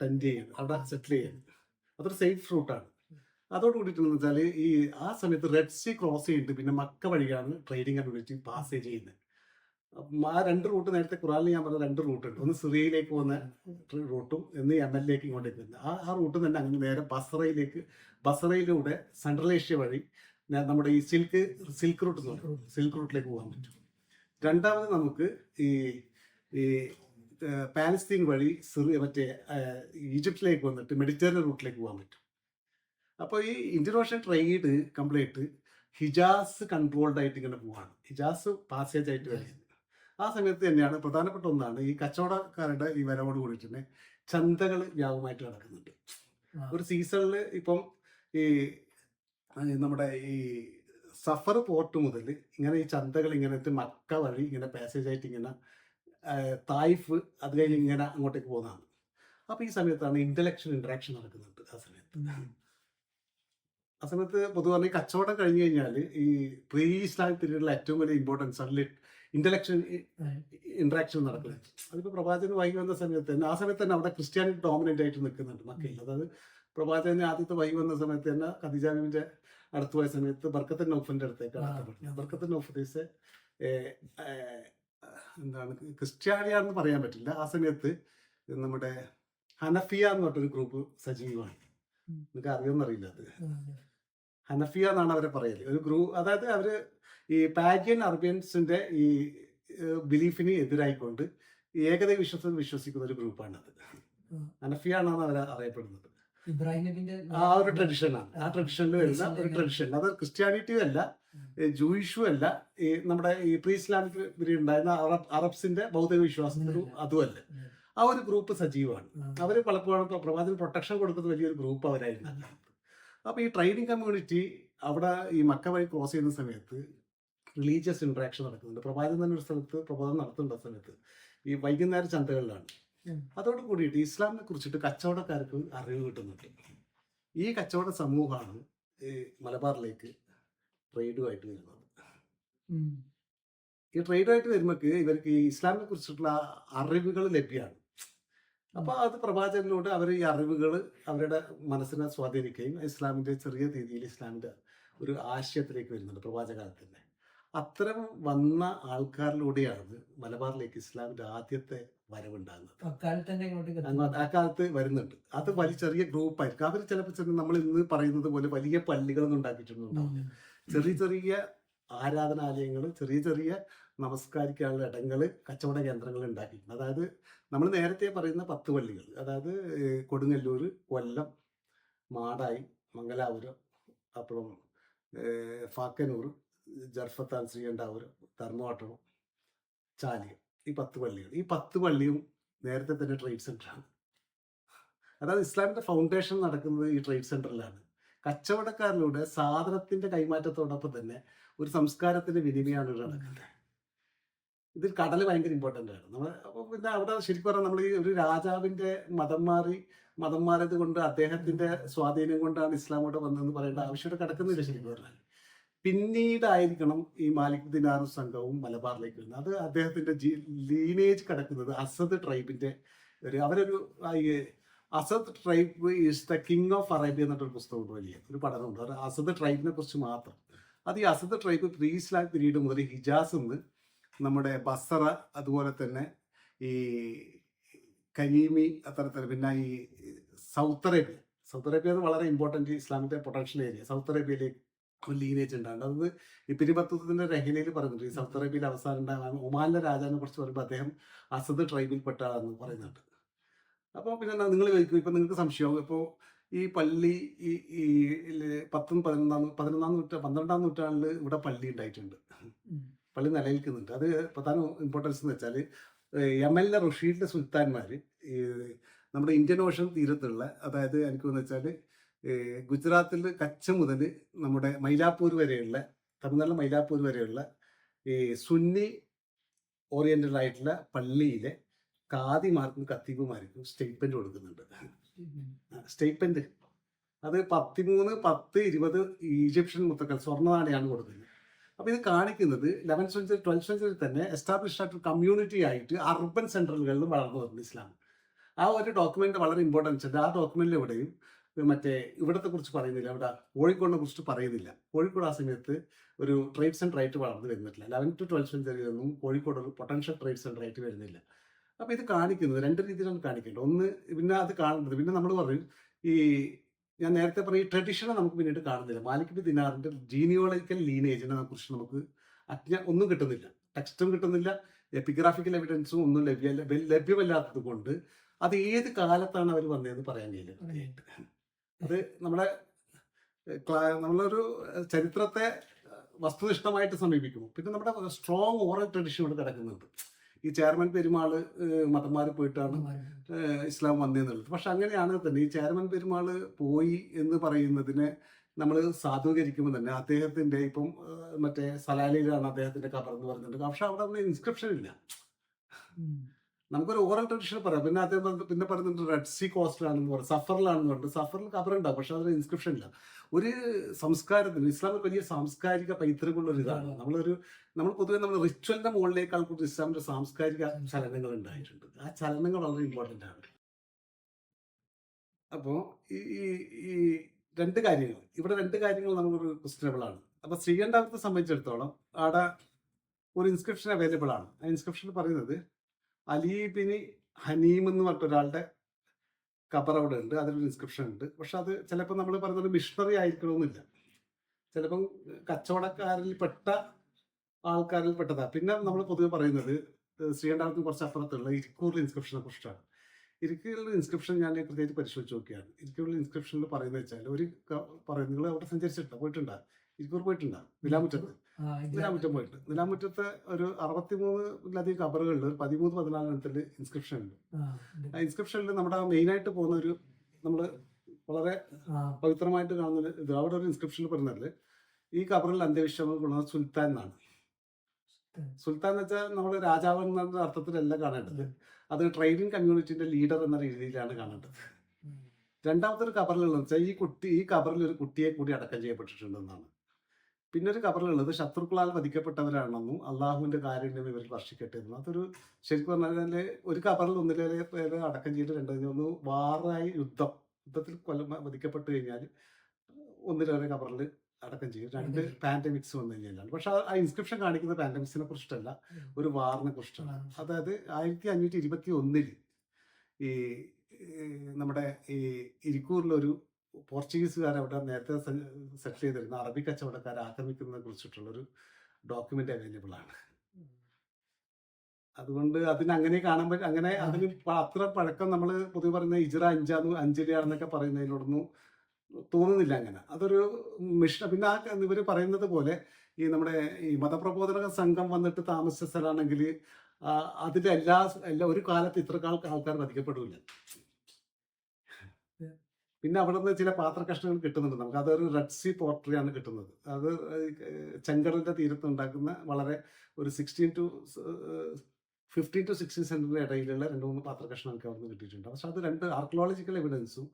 ടെൻഡ് ചെയ്യാണ്, അവിടെ സെറ്റിൽ ചെയ്യാണ്. അതൊരു സേഫ് റൂട്ടാണ്. അതോട് കൂടിയിട്ടെന്ന് വെച്ചാൽ ഈ ആ സമയത്ത് റെഡ് സീ ക്രോസ് ചെയ്തിട്ട് പിന്നെ മക്ക വഴിയാണ് ട്രേഡിംഗ് കമ്മ്യൂണിറ്റി പാസേജ് ചെയ്യുന്നത്. ആ 2 റൂട്ട് നേരത്തെ ഖുറാനിൽ ഞാൻ പറഞ്ഞ 2 റൂട്ടുണ്ട്. ഒന്ന് സിറിയയിലേക്ക് പോകുന്ന റൂട്ടും ഒന്ന് യമനിലേക്ക് ഇങ്ങോട്ടേക്ക് വരുന്നത്. ആ റൂട്ട് തന്നെ അങ്ങനെ നേരെ ബസറയിലൂടെ സെൻട്രൽ ഏഷ്യ വഴി നമ്മുടെ ഈ സിൽക്ക് റൂട്ട് എന്ന് പറയും, സിൽക്ക് റൂട്ടിലേക്ക് പോകാൻ പറ്റും. രണ്ടാമത് നമുക്ക് ഈ പാലസ്തീൻ വഴി മറ്റേ ഈജിപ്തിലേക്ക് വന്നിട്ട് മെഡിറ്ററേനിയൻ റൂട്ടിലേക്ക് പോകാൻ പറ്റും. അപ്പോൾ ഈ Indian ocean trade complete Hijaz controlled ആയിട്ട് ഇങ്ങനെ പോവാണ്, ഹിജാസ് പാസേജ് ആയിട്ട് വരുന്നത്. ആ സമയത്ത് തന്നെയാണ് പ്രധാനപ്പെട്ട ഒന്നാണ് ഈ കച്ചവടക്കാരുടെ ഈ വരവോട് കൂടിയിട്ട് തന്നെ ചന്തകൾ വ്യാപകമായിട്ട് നടക്കുന്നുണ്ട്. ഒരു സീസണിൽ ഇപ്പം ഈ നമ്മുടെ ഈ സഫർ പോർട്ട് മുതൽ ഇങ്ങനെ ഈ ചന്തകൾ ഇങ്ങനെ മക്ക വഴി ഇങ്ങനെ പാസേജ് ആയിട്ട് ഇങ്ങനെ തായിഫ് അത് കഴിഞ്ഞ് ഇങ്ങനെ അങ്ങോട്ടേക്ക് പോകുന്നതാണ്. അപ്പോൾ ഈ സമയത്താണ് ഇന്റലക്ച്വൽ ഇന്ററാക്ഷൻ നടക്കുന്നുണ്ട്. ആ സമയത്ത് പൊതുവെ കച്ചവടം കഴിഞ്ഞു കഴിഞ്ഞാൽ ഈ പ്രീ ഇസ്ലാമിക് പീരീഡിലെ ഏറ്റവും വലിയ ഇമ്പോർട്ടൻസ് ആണ് ഇന്റലക്ച്വൽ ഇന്ററാക്ഷൻ നടക്കുന്നത്. അതിപ്പോൾ പ്രവാചകൻ വൈകി വന്ന സമയത്ത് തന്നെ ആ സമയത്ത് തന്നെ അവിടെ ക്രിസ്ത്യാനിറ്റി ഡോമിനൻ്റ് ആയിട്ട് നിൽക്കുന്നുണ്ട് മക്കയിൽ. അതായത് പ്രവാചകന് ആദ്യത്തെ വൈകി വന്ന സമയത്ത് തന്നെ ഖദീജാവിൻ്റെ അടുത്ത് പോയ സമയത്ത് ബർക്കത്തുൻ നൗഫലിൻ്റെ അടുത്തേക്ക് അടുത്തപ്പെട്ടു. ബർക്കത്തുൻ നൗഫലീസ് എന്താണ് ക്രിസ്ത്യാനിയാണെന്ന് പറയാൻ പറ്റില്ല. ആ സമയത്ത് നമ്മുടെ ഹനഫിയ എന്ന് പറഞ്ഞൊരു ഗ്രൂപ്പ് സജീവമാണ്. നിങ്ങൾക്ക് അറിയുമെന്നറിയില്ല, അത് ഹനഫിയ എന്നാണ് അവരെ പറയല്. ഒരു ഗ്രൂപ്പ്, അതായത് അവര് ഈ പാഗിയൻ അറബിയൻസിന്റെ ഈ ബിലീഫിന് എതിരായിക്കൊണ്ട് ഏകദൈവ വിശ്വാസത്തിൽ വിശ്വസിക്കുന്ന ഒരു ഗ്രൂപ്പാണത്. ഹനഫിയ എന്നാണ് അവർ അറിയപ്പെടുന്നത്. ആ ഒരു ട്രഡിഷനാണ്, ആ ട്രഡിഷനിൽ വരുന്ന ഒരു ട്രഡിഷൻ. അത് ക്രിസ്ത്യാനിറ്റിയും അല്ല, ജൂയിഷും അല്ല, ഈ നമ്മുടെ ഈ പ്രീ ഇസ്ലാമിക് പീരീഡ് ഉണ്ടായിരുന്ന അറബ്സിന്റെ ഭൗതിക വിശ്വാസത്തിലും അതുമല്ല. ആ ഒരു ഗ്രൂപ്പ് സജീവമാണ്. അവർ പലപ്പോഴും പ്രവാചകന് പ്രൊട്ടക്ഷൻ കൊടുക്കുന്ന വലിയൊരു ഗ്രൂപ്പ് അവരായിരുന്നു. അപ്പോൾ ഈ ട്രേഡിംഗ് കമ്മ്യൂണിറ്റി അവിടെ ഈ മക്ക വഴി ക്രോസ് ചെയ്യുന്ന സമയത്ത് റിലീജിയസ് ഇന്ററാക്ഷൻ നടക്കുന്നുണ്ട്. പ്രവാചകൻ തന്നെ ഒരു സ്ഥലത്ത് പ്രബോധനം നടത്തുന്ന സമയത്ത് ഈ വൈകുന്നേര ചന്തകളിലാണ്. അതോട് കൂടിയിട്ട് ഇസ്ലാമിനെ കുറിച്ചിട്ട് കച്ചവടക്കാർക്ക് അറിവ് കിട്ടുന്നുണ്ട്. ഈ കച്ചവട സമൂഹമാണ് ഈ മലബാറിലേക്ക് ട്രേഡുമായിട്ട് വരുന്നത്. ഈ ട്രേഡുമായിട്ട് വരുമ്പോൾ ഇവർക്ക് ഈ ഇസ്ലാമിനെ കുറിച്ചിട്ടുള്ള അറിവുകൾ ലഭ്യമാണ്. അപ്പോൾ അത് പ്രവാചകനിലൂടെ അവർ ഈ അറിവുകൾ അവരുടെ മനസ്സിനെ സ്വാധീനിക്കുകയും ഇസ്ലാമിൻ്റെ ചെറിയ രീതിയിൽ ഇസ്ലാമിൻ്റെ ഒരു ആശയത്തിലേക്ക് വരുന്നുണ്ട് പ്രവാചകാലത്ത് തന്നെ. അത്തരം വന്ന ആൾക്കാരിലൂടെയാണ് മലബാറിലേക്ക് ഇസ്ലാമിന്റെ ആദ്യത്തെ വരവുണ്ടാകുന്നത്. ആ കാലത്ത് വരുന്നുണ്ട്. അത് വലിയ ചെറിയ ഗ്രൂപ്പായിരിക്കും. അവർ ചിലപ്പോൾ നമ്മൾ ഇന്ന് പറയുന്നത് പോലെ വലിയ പള്ളികളൊന്നും ഉണ്ടാക്കിയിട്ടുണ്ടാവില്ല. ചെറിയ ചെറിയ ആരാധനാലയങ്ങൾ, ചെറിയ ചെറിയ നമസ്കാരിക്കാനുള്ള ഇടങ്ങൾ, കച്ചവട കേന്ദ്രങ്ങൾ ഉണ്ടാക്കിയിട്ടുണ്ട്. അതായത് നമ്മൾ നേരത്തെ പറയുന്ന 10 പള്ളികൾ, അതായത് കൊടുങ്ങല്ലൂർ, കൊല്ലം, മാടായി, മംഗലാപുരം, അപ്പുറം ഫാക്കനൂർ, ജർഫത്താൻ, ശ്രീകണ്ഠാപുരം, ധർമ്മപട്ടണം, ചാലിയം, ഈ 10 പള്ളികൾ. ഈ 10 പള്ളിയും നേരത്തെ തന്നെ ട്രേഡ് സെന്ററാണ്. അതായത് ഇസ്ലാമിന്റെ ഫൗണ്ടേഷൻ നടക്കുന്നത് ഈ ട്രേഡ് സെന്ററിലാണ്. കച്ചവടക്കാരിലൂടെ സാധനത്തിന്റെ കൈമാറ്റത്തോടൊപ്പം തന്നെ ഒരു സംസ്കാരത്തിന്റെ വിനിമയമാണ് ഇവിടെ നടക്കുന്നത്. ഇതിൽ കടൽ ഭയങ്കര ഇമ്പോർട്ടൻ്റ് ആണ്. നമ്മൾ അപ്പോൾ പിന്നെ അവിടെ ശരിക്കും പറഞ്ഞാൽ നമ്മൾ ഈ ഒരു രാജാവിന്റെ മതം മാറിയത് കൊണ്ട് അദ്ദേഹത്തിന്റെ സ്വാധീനം കൊണ്ടാണ് ഇസ്ലാം ഇവിടെ വന്നതെന്ന് പറയേണ്ട ആവശ്യം കിടക്കുന്നില്ല ശരിക്കും പറഞ്ഞാൽ. പിന്നീടായിരിക്കണം ഈ മാലിക് ദിനാറും സംഘവും മലബാറിലേക്ക് വരുന്നത്. അത് അദ്ദേഹത്തിന്റെ ലീനേജ് കിടക്കുന്നത് അസദ് ട്രൈബിന്റെ അവരൊരു Asad tribe is the king of Arabia എന്നിട്ടൊരു പുസ്തകമുണ്ട്, വലിയ ഒരു പഠനമുണ്ട്. അത് അസദ് ട്രൈബിനെ കുറിച്ച് മാത്രം. അത് ഈ അസദ് ട്രൈബ് പ്രീ ഇസ്ലാം പീരീഡ് മുതൽ ഹിജാസ് നിന്ന് നമ്മുടെ ബസറ, അതുപോലെ തന്നെ ഈ കരീമി, അത്തരത്തിൽ പിന്നെ ഈ സൗത്ത് അറേബ്യ വളരെ ഇമ്പോർട്ടൻറ്റ് ഇസ്ലാമിൻ്റെ പൊട്ടൻഷ്യൽ ഏരിയ. സൗത്ത് അറേബ്യയിലേക്ക് ഒരു ലീനേജ് ഉണ്ടാകും. അത് ഈ പിരിപത്വത്തിന്റെ രഹനയിൽ പറയുന്നുണ്ട്. ഈ സൗത്ത് അറേബ്യയിൽ അവസാനം ഉണ്ടാകാൻ ഒമാനിലെ രാജാവിനെ കുറിച്ച് പറയുമ്പോൾ അദ്ദേഹം അസദ് ട്രൈബിൽപ്പെട്ടാന്ന് പറയുന്നുണ്ട്. അപ്പോൾ പിന്നെ നിങ്ങൾ ചോദിക്കും, ഇപ്പം നിങ്ങൾക്ക് സംശയമാകും, ഇപ്പോൾ ഈ പള്ളി ഈ 12ാം നൂറ്റാണ്ടിൽ ഇവിടെ പള്ളി ഉണ്ടായിട്ടുണ്ട്, പള്ളി നിലനിൽക്കുന്നുണ്ട്. അത് പ്രധാന ഇമ്പോർട്ടൻസ് എന്ന് വെച്ചാൽ യമനിലെ റുഷീദിലെ സുൽത്താൻമാർ ഈ നമ്മുടെ ഇന്ത്യൻ ഓഷൻ തീരത്തുള്ള, അതായത് എനിക്കെന്ന് വെച്ചാൽ ഗുജറാത്തിൽ കച്ച് മുതൽ നമ്മുടെ മൈലാപ്പൂർ വരെയുള്ള, തമിഴ്നാട്ടിലെ മൈലാപ്പൂർ വരെയുള്ള ഈ സുന്നി ഓറിയന്റഡ് ആയിട്ടുള്ള പള്ളിയിലെ കാദിമാർക്കും കത്തീബുമാർക്കും സ്റ്റേറ്റ്മെന്റ് കൊടുക്കുന്നുണ്ട്. സ്റ്റേറ്റ്മെന്റ് അത് 13, 10, 20 ഈജിപ്ഷ്യൻ മുത്തക്കൾ സ്വർണ്ണ നാണയാണ് കൊടുക്കുന്നത്. അപ്പോൾ ഇത് കാണിക്കുന്നത് 11th സെഞ്ചുറി 12th സെഞ്ചുറി തന്നെ എസ്റ്റാബ്ലിഷ് ആയിട്ട് കമ്മ്യൂണിറ്റി ആയിട്ട് അർബൻ സെൻട്രലുകളിലും വളർന്നു വരുന്നു ഇസ്ലാം. ആ ഒരു ഡോക്യുമെന്റ് വളരെ ഇമ്പോർട്ടൻസ് ഉണ്ട്. ആ ഡോക്യുമെന്റിൽ എവിടെയും മറ്റേ ഇവിടത്തെ കുറിച്ച് പറയുന്നില്ല, ഇവിടെ കോഴിക്കോടിനെ കുറിച്ച് പറയുന്നില്ല. കോഴിക്കോട് ആ സമയത്ത് ഒരു ട്രേഡ് സെന്റർ ആയിട്ട് വളർന്നു വരുന്നില്ല. 11th to 12th സെഞ്ചുറിയിലൊന്നും കോഴിക്കോട് ഒരു പൊട്ടൻഷ്യൽ ട്രേഡ് സെന്റർ ആയിട്ട് വരുന്നില്ല. അപ്പോൾ ഇത് കാണിക്കുന്നത് രണ്ട് രീതിയിലാണ് കാണിക്കേണ്ടത്. ഒന്ന്, പിന്നെ അത് കാണുന്നത്, പിന്നെ നമ്മൾ പറയും ഈ ഞാൻ നേരത്തെ പറയും ട്രഡീഷനെ നമുക്ക് പിന്നീട് കാണുന്നില്ല. മാലിക് ബിൻ ദിനാറിന്റെ ജീനിയോളജിക്കൽ ലീനേജിനെ കുറിച്ച് നമുക്ക് ഒന്നും കിട്ടുന്നില്ല, ടെക്സ്റ്റും കിട്ടുന്നില്ല, എപ്പിഗ്രാഫിക്കൽ എവിഡൻസും ഒന്നും ലഭ്യമല്ലാത്തത് കൊണ്ട് അത് ഏത് കാലത്താണ് അവർ വന്നതെന്ന് പറയാൻ കഴിയില്ല. അത് നമ്മളൊരു ചരിത്രത്തെ വസ്തുനിഷ്ഠമായിട്ട് സമീപിക്കുന്നു. പിന്നെ നമ്മുടെ സ്ട്രോങ് ഓറൽ ട്രഡീഷൻ ഇവിടെ കിടക്കുന്നുണ്ട്. ഈ ചെയർമാൻ പെരുമാള് മതം മാറി പോയിട്ടാണ് ഇസ്ലാം വന്നതെന്നുള്ളത്. പക്ഷെ അങ്ങനെയാണ് തന്നെ ഈ ചെയർമാൻ പെരുമാള് പോയി എന്ന് പറയുന്നതിനെ നമ്മൾ സാധൂകരിക്കുമ്പോൾ തന്നെ അദ്ദേഹത്തിന്റെ ഇപ്പം മറ്റേ സലാലയിലാണ് അദ്ദേഹത്തിന്റെ ഖബർ എന്ന് പറയുന്നുണ്ട്. പക്ഷെ അവിടെ ഒന്നും ഇൻസ്ക്രിപ്ഷൻ ഇല്ല. നമുക്കൊരു ഓറൽ ട്രഡീഷൻ പറയാം. പിന്നെ അദ്ദേഹം പിന്നെ പറയുന്നുണ്ട് റെഡ് സീ കോസ്റ്റിലാണെന്ന് പറയും, സഫറിലാണെന്ന് പറഞ്ഞിട്ട്. സഫറിൽ ഖബറുണ്ടാവും, പക്ഷെ അതിന് ഇൻസ്ക്രിപ്ഷൻ ഇല്ല. ഒരു സംസ്കാരത്തിന് ഇസ്ലാമിൽ വലിയ സാംസ്കാരിക പൈതൃകമുള്ള ഒരു ഇതാണ്. നമ്മൾ പൊതുവെ നമ്മൾ റിച്വലിന്റെ മുകളിലേക്കാൾ കൂടുതൽ ഇസ്ലാമിന്റെ സാംസ്കാരിക ചലനങ്ങൾ ഉണ്ടായിട്ടുണ്ട്. ആ ചലനങ്ങൾ വളരെ ഇമ്പോർട്ടൻ്റ് ആണ്. അപ്പോൾ ഈ രണ്ട് കാര്യങ്ങൾ നമുക്കൊരു ക്വസ്റ്റ്യനബിൾ ആണ്. അപ്പോൾ ശ്രീകണ്ഠാപുരത്തെ സംബന്ധിച്ചിടത്തോളം അവിടെ ഒരു ഇൻസ്ക്രിപ്ഷൻ അവൈലബിൾ ആണ്. ആ ഇൻസ്ക്രിപ്ഷൻ പറയുന്നത് അലി ബിൻ ഹനീം എന്ന് പറഞ്ഞ ഒരാളുടെ ഖബർ അവിടെ ഉണ്ട്, അതിലൊരു ഇൻസ്ക്രിപ്ഷൻ ഉണ്ട്. പക്ഷെ അത് ചിലപ്പോൾ നമ്മൾ പറയുന്നത് മിഷണറി ആയിരിക്കണമെന്നില്ല, ചിലപ്പം കച്ചവടക്കാരിൽപ്പെട്ട ആൾക്കാരിൽ പെട്ടതാണ്. പിന്നെ നമ്മൾ പൊതുവെ പറയുന്നത് ശ്രീകണ്ഠാപുരത്തിന് കുറച്ച് അപ്പുറത്തുള്ള ഇരിക്കൂറിൽ ഇൻസ്ക്രിപ്ഷനെ കുറിച്ചാണ്. ഇരിക്കൂറിൽ ഇൻസ്ക്രിപ്ഷൻ ഞാൻ കൃത്യമായിട്ട് പരിശോധിച്ച് നോക്കിയാണ്. ഇരിക്കൂറിൽ ഇൻസ്ക്രിപ്ഷനിൽ പറയുന്നത് വെച്ചാൽ പറയുന്നത്, നിങ്ങൾ അവിടെ സഞ്ചരിച്ചിട്ടുണ്ടോ, പോയിട്ടുണ്ടോ? ഇരിക്കൂർ പോയിട്ടുണ്ടോ? നിലാമുറ്റം പോയിട്ട് നിലാമുറ്റത്തെ ഒരു 63-ലധികം ഖബറുകളിൽ ഒരു 13-14 ഇൻസ്ക്രിപ്ഷൻ ഉണ്ട്. ആ ഇൻസ്ക്രിപ്ഷനിൽ നമ്മുടെ മെയിനായിട്ട് പോകുന്ന ഒരു നമ്മൾ വളരെ പവിത്രമായിട്ട് കാണുന്ന ഇത്, അവിടെ ഒരു ഇൻസ്ക്രിപ്ഷനിൽ പറയുന്നത് ഈ ഖബറിൽ അന്ത്യവിശ്രമം കൊള്ളുന്നത് സുൽത്താൻ എന്നാണ്. സുൽത്താൻ എന്ന് വെച്ചാൽ നമ്മൾ രാജാവ് എന്ന അർത്ഥത്തിലല്ല കാണേണ്ടത്, അത് ട്രൈബിംഗ് കമ്മ്യൂണിറ്റിന്റെ ലീഡർ എന്ന രീതിയിലാണ് കാണേണ്ടത്. രണ്ടാമത്തെ ഒരു ഖബറിലുള്ളത് വെച്ചാൽ ഈ ഖബറിൽ ഒരു കുട്ടിയെ കൂടി അടക്കം ചെയ്യപ്പെട്ടിട്ടുണ്ടെന്നാണ്. പിന്നെ ഒരു ഖബറിലുള്ളത് ശത്രുക്കളാൽ വധിക്കപ്പെട്ടവരാണെന്നും അള്ളാഹുവിന്റെ കാരുണ്യം ഇവരിൽ വർഷിക്കട്ടെ എന്നും. അതൊരു ശരിക്കും പറഞ്ഞാൽ ഒരു ഖബറിൽ ഒന്നിലേറെ പേര് അടക്കം ചെയ്ത് ഒന്ന് വാറായി യുദ്ധത്തിൽ വധിക്കപ്പെട്ട് കഴിഞ്ഞാൽ ഒന്നിലേറെ ഖബറിൽ അടക്കം ചെയ്യും. 2 പാൻഡമിക്സ് വന്നു കഴിഞ്ഞാലാണ്. പക്ഷെ ആ ഇൻസ്ക്രിപ്ഷൻ കാണിക്കുന്ന പാൻഡമിക്സിനെ കുറിച്ചിട്ടല്ല, ഒരു വാറിനെ കുറിച്ചിട്ടാണ്. അതായത് 1521 ഈ നമ്മുടെ ഈ ഇരിക്കൂറിലൊരു പോർച്ചുഗീസുകാർ അവിടെ നേരത്തെ സെറ്റിൽ ചെയ്തിരുന്ന അറബി കച്ചവടക്കാരെ ആക്രമിക്കുന്നതിനെ കുറിച്ചിട്ടുള്ളൊരു ഡോക്യുമെന്റ് അവൈലബിൾ ആണ്. അതുകൊണ്ട് അതിന് അങ്ങനെ കാണാൻ പറ്റും. അങ്ങനെ അതിന് അത്ര പഴക്കം നമ്മൾ പൊതുവെ പറയുന്ന ഹിജ്റ 5-ലെയാണെന്നൊക്കെ പറയുന്നതിനോടൊന്നും തോന്നുന്നില്ല അങ്ങനെ. അതൊരു മിഷൻ. പിന്നെ ഇവർ പറയുന്നത് പോലെ ഈ നമ്മുടെ ഈ മതപ്രബോധന സംഘം വന്നിട്ട് താമസിച്ച സ്ഥലമാണെങ്കിൽ അതിന്റെ എല്ലാ ഒരു കാലത്ത് ഇത്ര ആൾക്കാർ വധിക്കപ്പെടില്ല. പിന്നെ അവിടെ നിന്ന് ചില പാത്രകഷ്ണങ്ങൾ കിട്ടുന്നുണ്ട് നമുക്ക്. അതൊരു റെഡ് സീ പോർട്ടറിയാണ് കിട്ടുന്നത്. അത് ചെങ്കടലിന്റെ തീരത്ത് ഉണ്ടാക്കുന്ന വളരെ ഒരു 15 to 16 സെന്റിമീറ്റർ ഇടയിലുള്ള 2-3 പാത്രകഷ്ണങ്ങൾക്ക് അവിടെ നിന്ന് കിട്ടിയിട്ടുണ്ട്. പക്ഷെ അത് 2 ആർക്കിയോളജിക്കൽ എവിഡൻസും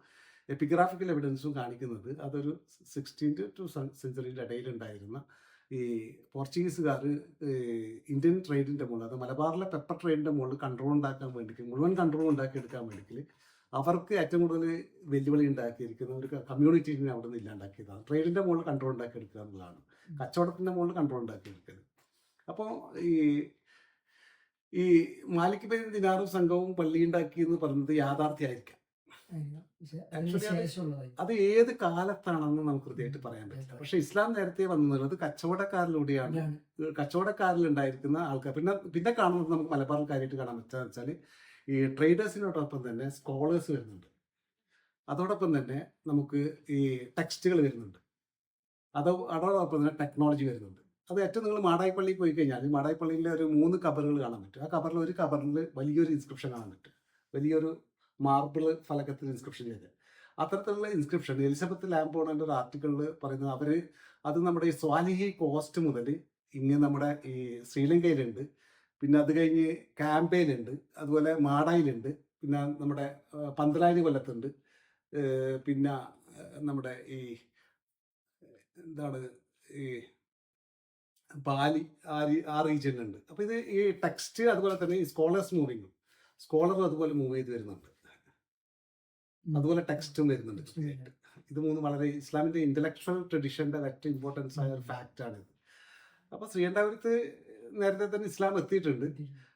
എപ്പിഗ്രാഫിക്കൽ എവിഡൻസും കാണിക്കുന്നത് അതൊരു 16th to സെഞ്ചുറിയുടെ ഇടയിലുണ്ടായിരുന്ന ഈ പോർച്ചുഗീസുകാർ ഇന്ത്യൻ ട്രേഡിന്റെ മുകളിൽ, അത് മലബാറിലെ പെപ്പർ ട്രേഡിന്റെ മുകളിൽ കൺട്രോൾ ഉണ്ടാക്കാൻ വേണ്ടിയിട്ട്, മുഴുവൻ കൺട്രോൾ ഉണ്ടാക്കിയെടുക്കാൻ വേണ്ടിയിട്ട് അവർക്ക് ഏറ്റവും കൂടുതൽ വെല്ലുവിളി ഉണ്ടാക്കിയിരിക്കുന്ന ഒരു കമ്മ്യൂണിറ്റീനെ അവിടെ നിന്ന് ഇല്ലാണ്ടാക്കിയതാണ്. ട്രേഡിന്റെ മുകളിൽ കൺട്രോൾ ഉണ്ടാക്കിയെടുക്കുക എന്നുള്ളതാണ്, കച്ചവടത്തിന്റെ മുകളിൽ കൺട്രോൾ ഉണ്ടാക്കിയെടുക്കുന്നത്. അപ്പോൾ ഈ മാലിക് ബിൻ ദിനാറും സംഘവും പള്ളി ഉണ്ടാക്കി എന്ന് പറയുന്നത് യാഥാർത്ഥ്യമായിരിക്കാം. അത് ഏത് കാലത്താണെന്ന് നമുക്ക് കൃത്യമായിട്ട് പറയാൻ പറ്റില്ല. പക്ഷെ ഇസ്ലാം നേരത്തെ വന്നത് കച്ചവടക്കാരിലൂടെയാണ്. കച്ചവടക്കാരിൽ ഉണ്ടായിരിക്കുന്ന ആൾക്കാർ പിന്നെ കാണുന്നത് നമുക്ക് മലബാറിൽ കാര്യമായിട്ട് കാണാൻ പറ്റുക വെച്ചാൽ ഈ ട്രേഡേഴ്സിനോടൊപ്പം തന്നെ സ്കോളേഴ്സ് വരുന്നുണ്ട്. അതോടൊപ്പം തന്നെ നമുക്ക് ഈ ടെക്സ്റ്റുകൾ വരുന്നുണ്ട്. അതോടൊപ്പം തന്നെ ടെക്നോളജി വരുന്നുണ്ട്. അത് ഏറ്റവും നിങ്ങൾ മാടായിപ്പള്ളിയിൽ പോയി കഴിഞ്ഞാൽ മാടായിപ്പള്ളിയിലെ ഒരു 3 കബറുകൾ കാണാൻ പറ്റും. ആ കബറിൽ ഒരു കബറിൽ വലിയൊരു ഇൻസ്ക്രിപ്ഷൻ കാണാൻ പറ്റും. വലിയൊരു മാർബിൾ ഫലകത്തിൽ ഇൻസ്ക്രിപ്ഷൻ ചെയ്ത്. അത്തരത്തിലുള്ള ഇൻസ്ക്രിപ്ഷൻ എലിസബത്ത് ലാംബോണിന്റെ ഒരു ആർട്ടിക്കിളിൽ പറയുന്നത് അത് നമ്മുടെ ഈ സ്വാലിഹി കോസ്റ്റ് മുതൽ ഇങ്ങനെ നമ്മുടെ ഈ ശ്രീലങ്കയിലുണ്ട്, പിന്നെ അത് കഴിഞ്ഞ് ക്യാമ്പയിലുണ്ട്, അതുപോലെ മാടായിലുണ്ട്, പിന്നെ നമ്മുടെ പന്തലായനി കൊല്ലത്തുണ്ട്, പിന്നെ നമ്മുടെ ഈ എന്താണ് ഈ ബാലി ആ റീജിയനിലുണ്ട്. അപ്പോൾ ഇത് ഈ ടെക്സ്റ്റ് അതുപോലെ തന്നെ ഈ സ്കോളറും അതുപോലെ മൂവ് ചെയ്ത് വരുന്നുണ്ട്. അതുപോലെ ടെക്സ്റ്റും വരുന്നുണ്ട്. ഇത് 3 വളരെ ഇസ്ലാമിന്റെ ഇന്റലക്ച്വൽ ട്രഡിഷന്റെ ഏറ്റവും ഇമ്പോർട്ടൻസ് ആയ ഒരു ഫാക്റ്റ് ആണിത്. അപ്പോൾ ശ്രീകണ്ഠപുരത്ത് നേരത്തെ തന്നെ ഇസ്ലാം എത്തിയിട്ടുണ്ട്.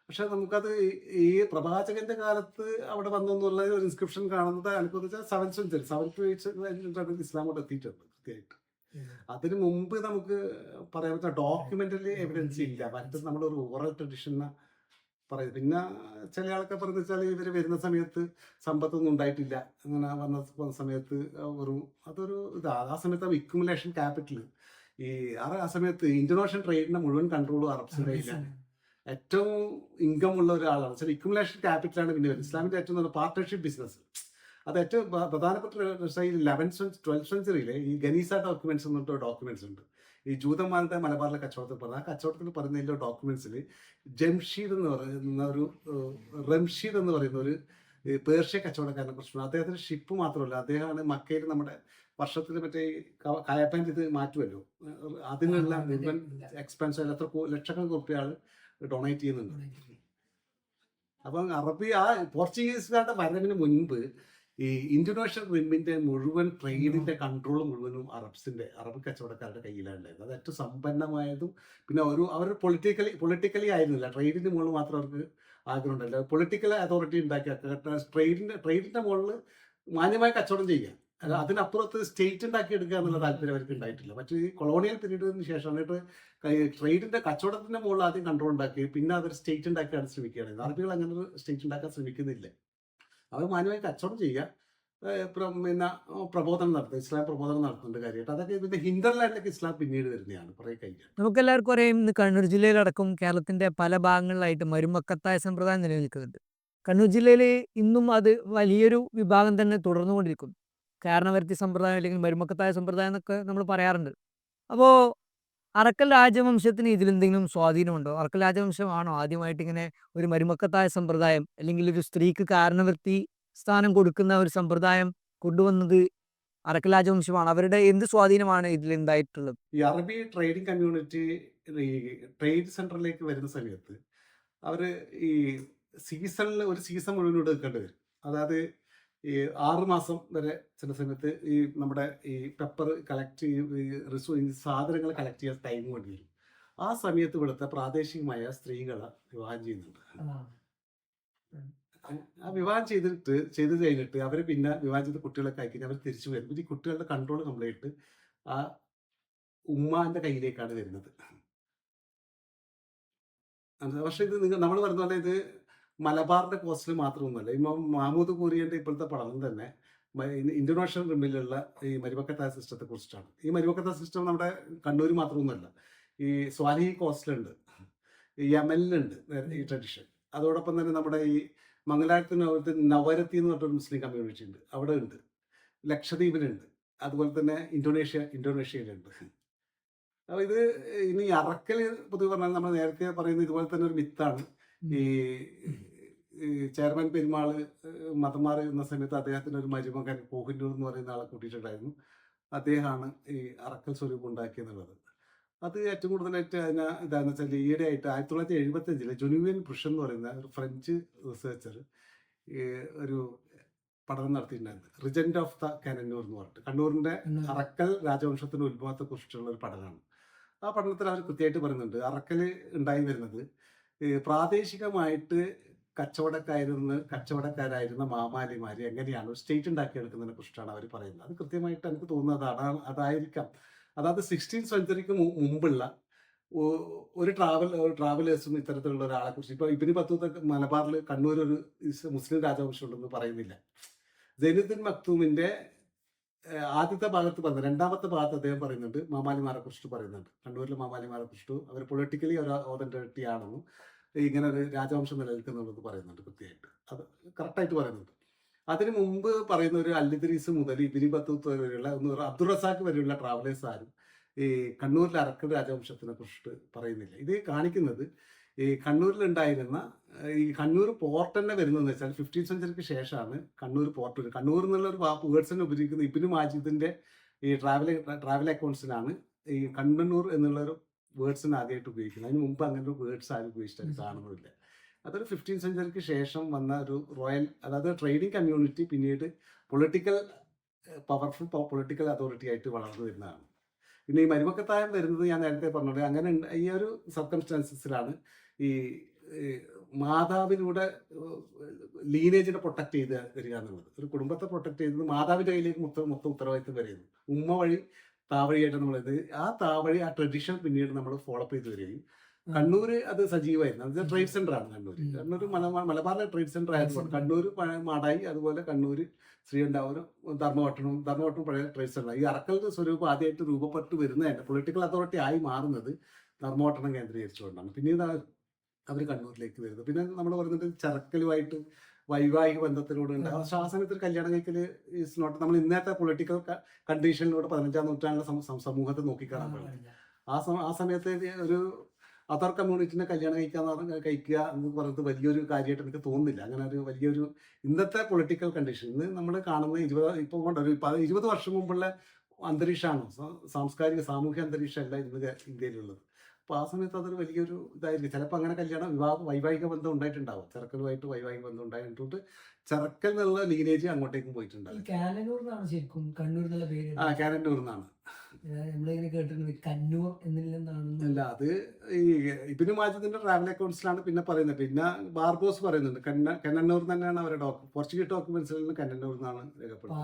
പക്ഷെ നമുക്കത് ഈ പ്രവാചകന്റെ കാലത്ത് അവിടെ വന്നെന്നുള്ള ഒരു ഇൻസ്ക്രിപ്ഷൻ കാണുന്നത് എനിക്ക് വെച്ചാൽ 7th century ഇസ്ലാമോട് എത്തിയിട്ടുണ്ട് കൃത്യമായിട്ട്. അതിന് മുമ്പ് നമുക്ക് പറയാൻ പറ്റുന്ന ഡോക്യുമെന്ററി എവിഡൻസ് ഇല്ല. മറ്റത് നമ്മുടെ ഒരു ഓറൽ ട്രഡിഷൻ പറയും. പിന്നെ ചില ആളൊക്കെ പറഞ്ഞു വെച്ചാൽ ഇവർ വരുന്ന സമയത്ത് സമ്പത്തൊന്നും ഉണ്ടായിട്ടില്ല, അങ്ങനെ വന്ന സമയത്ത് അതൊരു ആ സമയത്ത് ഇക്യുമുലേഷൻ ക്യാപിറ്റൽ ആ സമയത്ത് ഇന്റർനാഷണൽ ട്രേഡിന്റെ മുഴുവൻ കൺട്രോളും അറബ്സിന്റെ കയ്യിലാണ്. ഏറ്റവും ഇൻകം ഉള്ള ഒരാളാണ് വെച്ചാൽ ഇക്യുമുലേഷൻ ക്യാപിറ്റലാണ്. പിന്നെ ഇസ്ലാമിന്റെ ഏറ്റവും നല്ല പാർട്ട്ണർഷിപ്പ് ബിസിനസ്. അത് ഏറ്റവും പ്രധാനപ്പെട്ട 12th century ഈ ഗനീസ ഡോക്യുമെന്റ്സ് എന്ന് പറഞ്ഞിട്ട് ഡോക്യുമെന്റ്സ് ഉണ്ട്. ഈ ജൂതന്മാരുടെ മലബാറിലെ കച്ചവടത്തിൽ പറഞ്ഞ ആ കച്ചവടത്തിൽ പറയുന്നതിൻ്റെ ഡോക്യുമെന്റ്സിൽ റംഷീദ് എന്ന് പറയുന്ന ഒരു പേർഷ്യ കച്ചവടക്കാരനെ കുറിച്ചാണ്. അദ്ദേഹത്തിന് ഷിപ്പ് മാത്രമല്ല, അദ്ദേഹമാണ് മക്കയിൽ നമ്മുടെ വർഷത്തിൽ മറ്റേ കായപ്പാൻ്റെ ഇത് മാറ്റുമല്ലോ, അതിനുള്ള മുഴുവൻ എക്സ്പെൻസ് എത്ര ലക്ഷക്കണക്കിന് റുപ്യ ഡൊണേറ്റ് ചെയ്യുന്നുണ്ട്. അപ്പം പോർച്ചുഗീസുകാരുടെ വരവിന് മുൻപ് ഈ ഇന്തോനേഷ്യൻ റിമ്മിന്റെ മുഴുവൻ ട്രേഡിന്റെ കൺട്രോൾ മുഴുവനും അറബ് കച്ചവടക്കാരുടെ കയ്യിലാണുണ്ടായിരുന്നത്. അത് ഏറ്റവും സമ്പന്നമായതും പിന്നെ അവർ പൊളിറ്റിക്കലി ആയിരുന്നില്ല. ട്രേഡിന്റെ മുകളിൽ മാത്രം അവർക്ക് ആഗ്രഹം ഉണ്ടല്ലോ. പൊളിറ്റിക്കൽ അതോറിറ്റി ഉണ്ടാക്കിയ ട്രേഡിന്റെ മുകളിൽ മാന്യമായ കച്ചവടം ചെയ്യുക, അല്ല അതിനപ്പുറത്ത് സ്റ്റേറ്റ് ഉണ്ടാക്കി എടുക്കുക എന്നുള്ള താല്പര്യം അവർക്ക് ഉണ്ടായിട്ടില്ല. മറ്റു ഈ കൊളോണിയൽ പീരീഡിന് ശേഷമാണ് ട്രേഡിന്റെ കച്ചവടത്തിന്റെ മുകളിൽ ആദ്യം കൺട്രോൾ ഉണ്ടാക്കി, പിന്നെ അതൊരു സ്റ്റേറ്റ് ഉണ്ടാക്കിയാണ് ശ്രമിക്കുകയാണ്. അറബികൾ അങ്ങനെ ഒരു സ്റ്റേറ്റ് ഉണ്ടാക്കാൻ ശ്രമിക്കുന്നില്ല. അവർ മാന്യമായി കച്ചവടം ചെയ്യുക, പിന്നെ പ്രബോധനം നടത്തുക, ഇസ്ലാം പ്രബോധനം നടത്തേണ്ട കാര്യമായിട്ട്. അതൊക്കെ ഇതിന്റെ ഹിന്ദർലാൻഡിലേക്ക് ഇസ്ലാം പിന്നീട് വരുന്നതാണ് കുറെ കഴിഞ്ഞാൽ. നമുക്കെല്ലാവർക്കും അറിയാം, ഇന്ന് കണ്ണൂർ ജില്ലയിലടക്കം കേരളത്തിന്റെ പല ഭാഗങ്ങളിലായിട്ട് മരുമക്കത്തായ സമ്പ്രദായം നിലനിൽക്കുന്നുണ്ട്. കണ്ണൂർ ജില്ലയിൽ ഇന്നും അത് വലിയൊരു വിഭാഗം തന്നെ തുടർന്നുകൊണ്ടിരിക്കുന്നു. കാരണവരുത്തി സമ്പ്രദായം അല്ലെങ്കിൽ മരുമക്കത്തായ സമ്പ്രദായം എന്നൊക്കെ നമ്മൾ പറയാറുണ്ട്. അപ്പോൾ അറക്കൽ രാജവംശത്തിന് ഇതിലെന്തെങ്കിലും സ്വാധീനമുണ്ടോ? അറക്കൽ രാജവംശമാണോ ആദ്യമായിട്ട് ഇങ്ങനെ ഒരു മരുമക്കത്തായ സമ്പ്രദായം അല്ലെങ്കിൽ ഒരു സ്ത്രീക്ക് കാരണവൃത്തി സ്ഥാനം കൊടുക്കുന്ന ഒരു സമ്പ്രദായം കൊണ്ടുവന്നത്? അറക്കൽ രാജവംശമാണ്. അവരുടെ എന്ത് സ്വാധീനമാണ് ഇതിലുണ്ടായിട്ടുള്ളത്? ഈ അറബി ട്രേഡിംഗ് കമ്മ്യൂണിറ്റി ഈ ട്രേഡ് സെന്ററിലേക്ക് വരുന്ന സമയത്ത് അവർ ഈ ഒരു സീസൺ മുഴുവൻ എടുക്കേണ്ടി വരും. അതായത് ഈ 6 മാസം വരെ ചില സമയത്ത് ഈ നമ്മുടെ ഈ പെപ്പർ കളക്ട് ചെയ്യും, ഈ സാധനങ്ങൾ കളക്ട് ചെയ്യാൻ ടൈം വേണ്ടി വരും. ആ സമയത്ത് ഇവിടുത്തെ പ്രാദേശികമായ സ്ത്രീകളെ വിവാഹം ചെയ്യുന്നുണ്ട്. ആ വിവാഹം ചെയ്ത് കഴിഞ്ഞിട്ട് അവര് പിന്നെ വിവാഹം ചെയ്ത കുട്ടികളൊക്കെ ആയി കഴിഞ്ഞാൽ അവർ തിരിച്ചു വരും. ഈ കുട്ടികളുടെ കൺട്രോൾ കംപ്ലീറ്റ് ആ ഉമ്മാന്റെ കയ്യിലേക്കാണ് വരുന്നത്. പക്ഷെ ഇത് നമ്മൾ പറഞ്ഞ പോലെ ഇത് മലബാറിന്റെ കോസ്റ്റിൽ മാത്രമൊന്നുമല്ല. ഇപ്പൊ മഹമ്മൂദ് കൂരിയുടെ ഇപ്പോഴത്തെ പഠനം തന്നെ ഇന്റർനാഷണൽ റിമിലുള്ള ഈ മരുമക്കത്തായ സിസ്റ്റത്തെ കുറിച്ചിട്ടാണ്. ഈ മരുമക്കത്തായ സിസ്റ്റം നമ്മുടെ കണ്ണൂർ മാത്രമൊന്നുമല്ല, ഈ സ്വാലിഹി കോസ്റ്റിലുണ്ട്, ഈ യമനിലുണ്ട് ഈ ട്രഡീഷൻ. അതോടൊപ്പം തന്നെ നമ്മുടെ ഈ മംഗലാപുരത്തിന് നവരത്തി എന്ന് പറഞ്ഞൊരു മുസ്ലിം കമ്മ്യൂണിറ്റി ഉണ്ട്, അവിടെ ഉണ്ട്. ലക്ഷദ്വീപിലുണ്ട്. അതുപോലെ തന്നെ ഇന്തോനേഷ്യയിലുണ്ട്. അപ്പൊ ഇത് ഇനി അറക്കൽ പൊതുവെ പറഞ്ഞാൽ നമ്മൾ നേരത്തെ പറയുന്ന ഇതുപോലെ തന്നെ ഒരു മിത്താണ്. ഈ ഈ ചെയർമാൻ പെരുമാള് മതം മാറി നിന്ന സമയത്ത് അദ്ദേഹത്തിന് ഒരു മരുമകൻ കോഹിന്നൂർ എന്ന് പറയുന്ന ആളെ കൂട്ടിയിട്ടുണ്ടായിരുന്നു. അദ്ദേഹമാണ് ഈ അറക്കൽ സ്വരൂപം ഉണ്ടാക്കിയെന്നുള്ളത്. അത് ഏറ്റവും കൂടുതലായിട്ട് ഇതാന്ന് വെച്ചാൽ ഈയിടെയായിട്ട് 1975 ജുനുവിയൻ പുഷൻ എന്ന് പറയുന്ന ഒരു ഫ്രഞ്ച് റിസർച്ചർ ഈ ഒരു പഠനം നടത്തിയിട്ടുണ്ടായിരുന്നു. റിജന്റ് ഓഫ് ദ കാനന്നൂർ എന്ന് പറഞ്ഞിട്ട് കണ്ണൂരിന്റെ അറക്കൽ രാജവംശത്തിന്റെ ഉത്ഭവത്തെ കുറിച്ചുള്ള ഒരു പഠനമാണ്. ആ പഠനത്തിൽ അവർ കൃത്യമായിട്ട് പറയുന്നുണ്ട് അറക്കൽ ഉണ്ടായി വരുന്നത് പ്രാദേശികമായിട്ട് കച്ചവടക്കാരായിരുന്ന മാമാലിമാര് എങ്ങനെയാണ് ഒരു സ്റ്റേറ്റ് ഉണ്ടാക്കിയെടുക്കുന്നതിനെ കുറിച്ചിട്ടാണ് അവർ പറയുന്നത്. അത് കൃത്യമായിട്ട് എനിക്ക് തോന്നുന്നത് അതായിരിക്കാം. അതായത് 16th സെഞ്ചുറിക്ക് മുമ്പുള്ള ഒരു ട്രാവലേഴ്സും ഇത്തരത്തിലുള്ള ഒരാളെ കുറിച്ച് ഇപ്പൊ ഇബിന് ബത്തൂത്ത മലബാറിൽ കണ്ണൂർ ഒരു മുസ്ലിം രാജവംശം ഉണ്ടെന്ന് പറയുന്നില്ല. സൈനുദ്ദീൻ മക്തൂമിന്റെ ആദ്യത്തെ ഭാഗത്ത് പറഞ്ഞത്, രണ്ടാമത്തെ ഭാഗത്ത് അദ്ദേഹം പറയുന്നുണ്ട് മാമാലിമാരെ കുറിച്ചിട്ട് പറയുന്നുണ്ട്. കണ്ണൂരിലെ മാമാലിമാരെ കുറിച്ചിട്ട് അവർ പൊളിറ്റിക്കലി ഒരു ഓതന്റിറ്റി ആണെന്നും ഇങ്ങനെ ഒരു രാജവംശം നിലനിൽക്കുന്നുള്ളത് പറയുന്നുണ്ട് കൃത്യമായിട്ട്. അത് കറക്റ്റായിട്ട് പറയുന്നുണ്ട്. അതിനു മുമ്പ് പറയുന്ന ഒരു അല്ലിദ്രീസ് മുതൽ ഇബിനി ബത്തൂത്ത് വരെയുള്ള അബ്ദുൾ റസാഖ് വരെയുള്ള ട്രാവലേഴ്സ് ആരും ഈ കണ്ണൂരിലെ അറക്കൽ രാജവംശത്തിനെ കുറിച്ചിട്ട് പറയുന്നില്ല. ഇത് കാണിക്കുന്നത് ഈ കണ്ണൂരിലുണ്ടായിരുന്ന ഈ കണ്ണൂർ പോർട്ട് തന്നെ വരുന്നതെന്ന് വെച്ചാൽ 15th സെഞ്ചുറിക്ക് ശേഷമാണ് കണ്ണൂർ പോർട്ട് വരും. കണ്ണൂർ എന്നുള്ള ഒരു വേർഡ്സിനെ ഉപയോഗിക്കുന്ന ഇബ്നു മാജിദിന്റെ ഈ ട്രാവൽ അക്കൗണ്ട്സിലാണ് ഈ കണ്ണൂർ എന്നുള്ള ഒരു വേർഡ്സിന് ആദ്യമായിട്ട് ഉപയോഗിക്കുന്നത്. അതിന് മുമ്പ് അങ്ങനെ ഒരു വേർഡ്സ് ആരും ഉപയോഗിച്ചിട്ട് കാണുന്നില്ല. അതൊരു 15th സെഞ്ചുറിക്ക് ശേഷം വന്ന ഒരു റോയൽ, അതായത് ട്രേഡിംഗ് കമ്മ്യൂണിറ്റി പിന്നീട് പൊളിറ്റിക്കൽ പവർഫുൾ പൊളിറ്റിക്കൽ അതോറിറ്റി ആയിട്ട് വളർന്നു വരുന്നതാണ്. പിന്നെ ഈ മരുമക്കത്തായം വരുന്നത് ഞാൻ നേരത്തെ പറഞ്ഞത് അങ്ങനെ ഈ ഒരു സർക്കംസ്റ്റാൻസസിലാണ് ഈ മാതാവിലൂടെ ലീനേജിനെ പ്രൊട്ടക്ട് ചെയ്ത് വരിക എന്നുള്ളത്. ഒരു കുടുംബത്തെ പ്രൊട്ടക്ട് ചെയ്തത് മാതാവിന്റെ കയ്യിലേക്ക് മൊത്തം ഉത്തരവാദിത്വം വരുന്നു. ഉമ്മ വഴി താവഴിയായിട്ട് നമ്മളിത് ആ താവഴി ആ ട്രഡീഷൻ പിന്നീട് നമ്മൾ ഫോളോ അപ്പ് ചെയ്ത് വരികയും കണ്ണൂര് അത് സജീവമായിരുന്നു. അത് ട്രേഡ് സെന്റർ ആണ് കണ്ണൂർ മലബാറിലെ ട്രേഡ് സെന്റർ ആയതുകൊണ്ട് കണ്ണൂർ മാടായി, അതുപോലെ കണ്ണൂർ ശ്രീകണ്ഠാപുരം, ധർമ്മവട്ടം പഴയ ട്രേഡ് സെന്റർ. ഈ അറക്കൽ സ്വരൂപം ആദ്യമായിട്ട് രൂപപ്പെട്ട് വരുന്നതന്നെ പൊളിറ്റിക്കൽ അതോറിറ്റി ആയി മാറുന്നത് ധർമ്മവട്ടണം കേന്ദ്രീകരിച്ചുകൊണ്ടാണ്. പിന്നീട് അവർ കണ്ണൂരിലേക്ക് വരുന്നത്. പിന്നെ നമ്മൾ പറയുന്നത് ചെറുക്കലുമായിട്ട് വൈവാഹിക ബന്ധത്തിലൂടെ ഉണ്ട്. പക്ഷെ ആ സമയത്ത് കല്യാണം കഴിക്കൽ ഈസ് നോട്ട് നമ്മൾ ഇന്നത്തെ പൊളിറ്റിക്കൽ കണ്ടീഷനിലൂടെ 15ാം നൂറ്റാണ്ടിലെ സമൂഹത്തെ നോക്കിക്കാണാൻ പാടില്ല. ആ സമയത്ത് ഒരു അതർ കമ്മ്യൂണിറ്റിനെ കല്യാണം കഴിക്കുക എന്ന് പറയുന്നത് വലിയൊരു കാര്യമായിട്ട് എനിക്ക് തോന്നുന്നില്ല. അങ്ങനെ ഒരു വലിയൊരു ഇന്നത്തെ പൊളിറ്റിക്കൽ കണ്ടീഷൻ ഇന്ന് നമ്മൾ കാണുന്ന 20 വർഷം മുമ്പുള്ള അന്തരീക്ഷമാണോ, സാമൂഹ്യ അന്തരീക്ഷമല്ല ഇന്ന് ഇന്ത്യയിലുള്ളത്. അപ്പോൾ ആ സമയത്ത് അതൊരു വലിയൊരു ഇതായിരിക്കും. ചിലപ്പോൾ അങ്ങനെ വൈവാഹിക ബന്ധം ഉണ്ടായിട്ടുണ്ടാവും, ചെറുക്കലുമായിട്ട് വൈവാഹിക ബന്ധം ഉണ്ടായിട്ടുണ്ട്. ചെറുക്കൽ എന്നുള്ള ലീനേജ് അങ്ങോട്ടേക്കും പോയിട്ടുണ്ടാവും. ശരിക്കും കണ്ണൂർ എന്നുള്ള പേര് കാനന്നൂർ എന്നാണ് നമ്മളിങ്ങനെ കേട്ടിട്ടുണ്ട്. കണ്ണൂർ എന്നില്ലെന്നാണ് അല്ല, അത് ഈ ഇബ്നു മാജിദിന്റെ ട്രാവൽ അക്കൗണ്ട്സിലാണ് പിന്നെ പറയുന്നത്. പിന്നെ ബാർബോസ് പറയുന്നുണ്ട് കന്നന്നൂർ തന്നെയാണ് അവരുടെ പോർച്ചുഗീസ് ഡോക്യുമെന്റ്സിൽ കന്നന്നൂർ എന്നാണ് രേഖപ്പെടുന്നത്.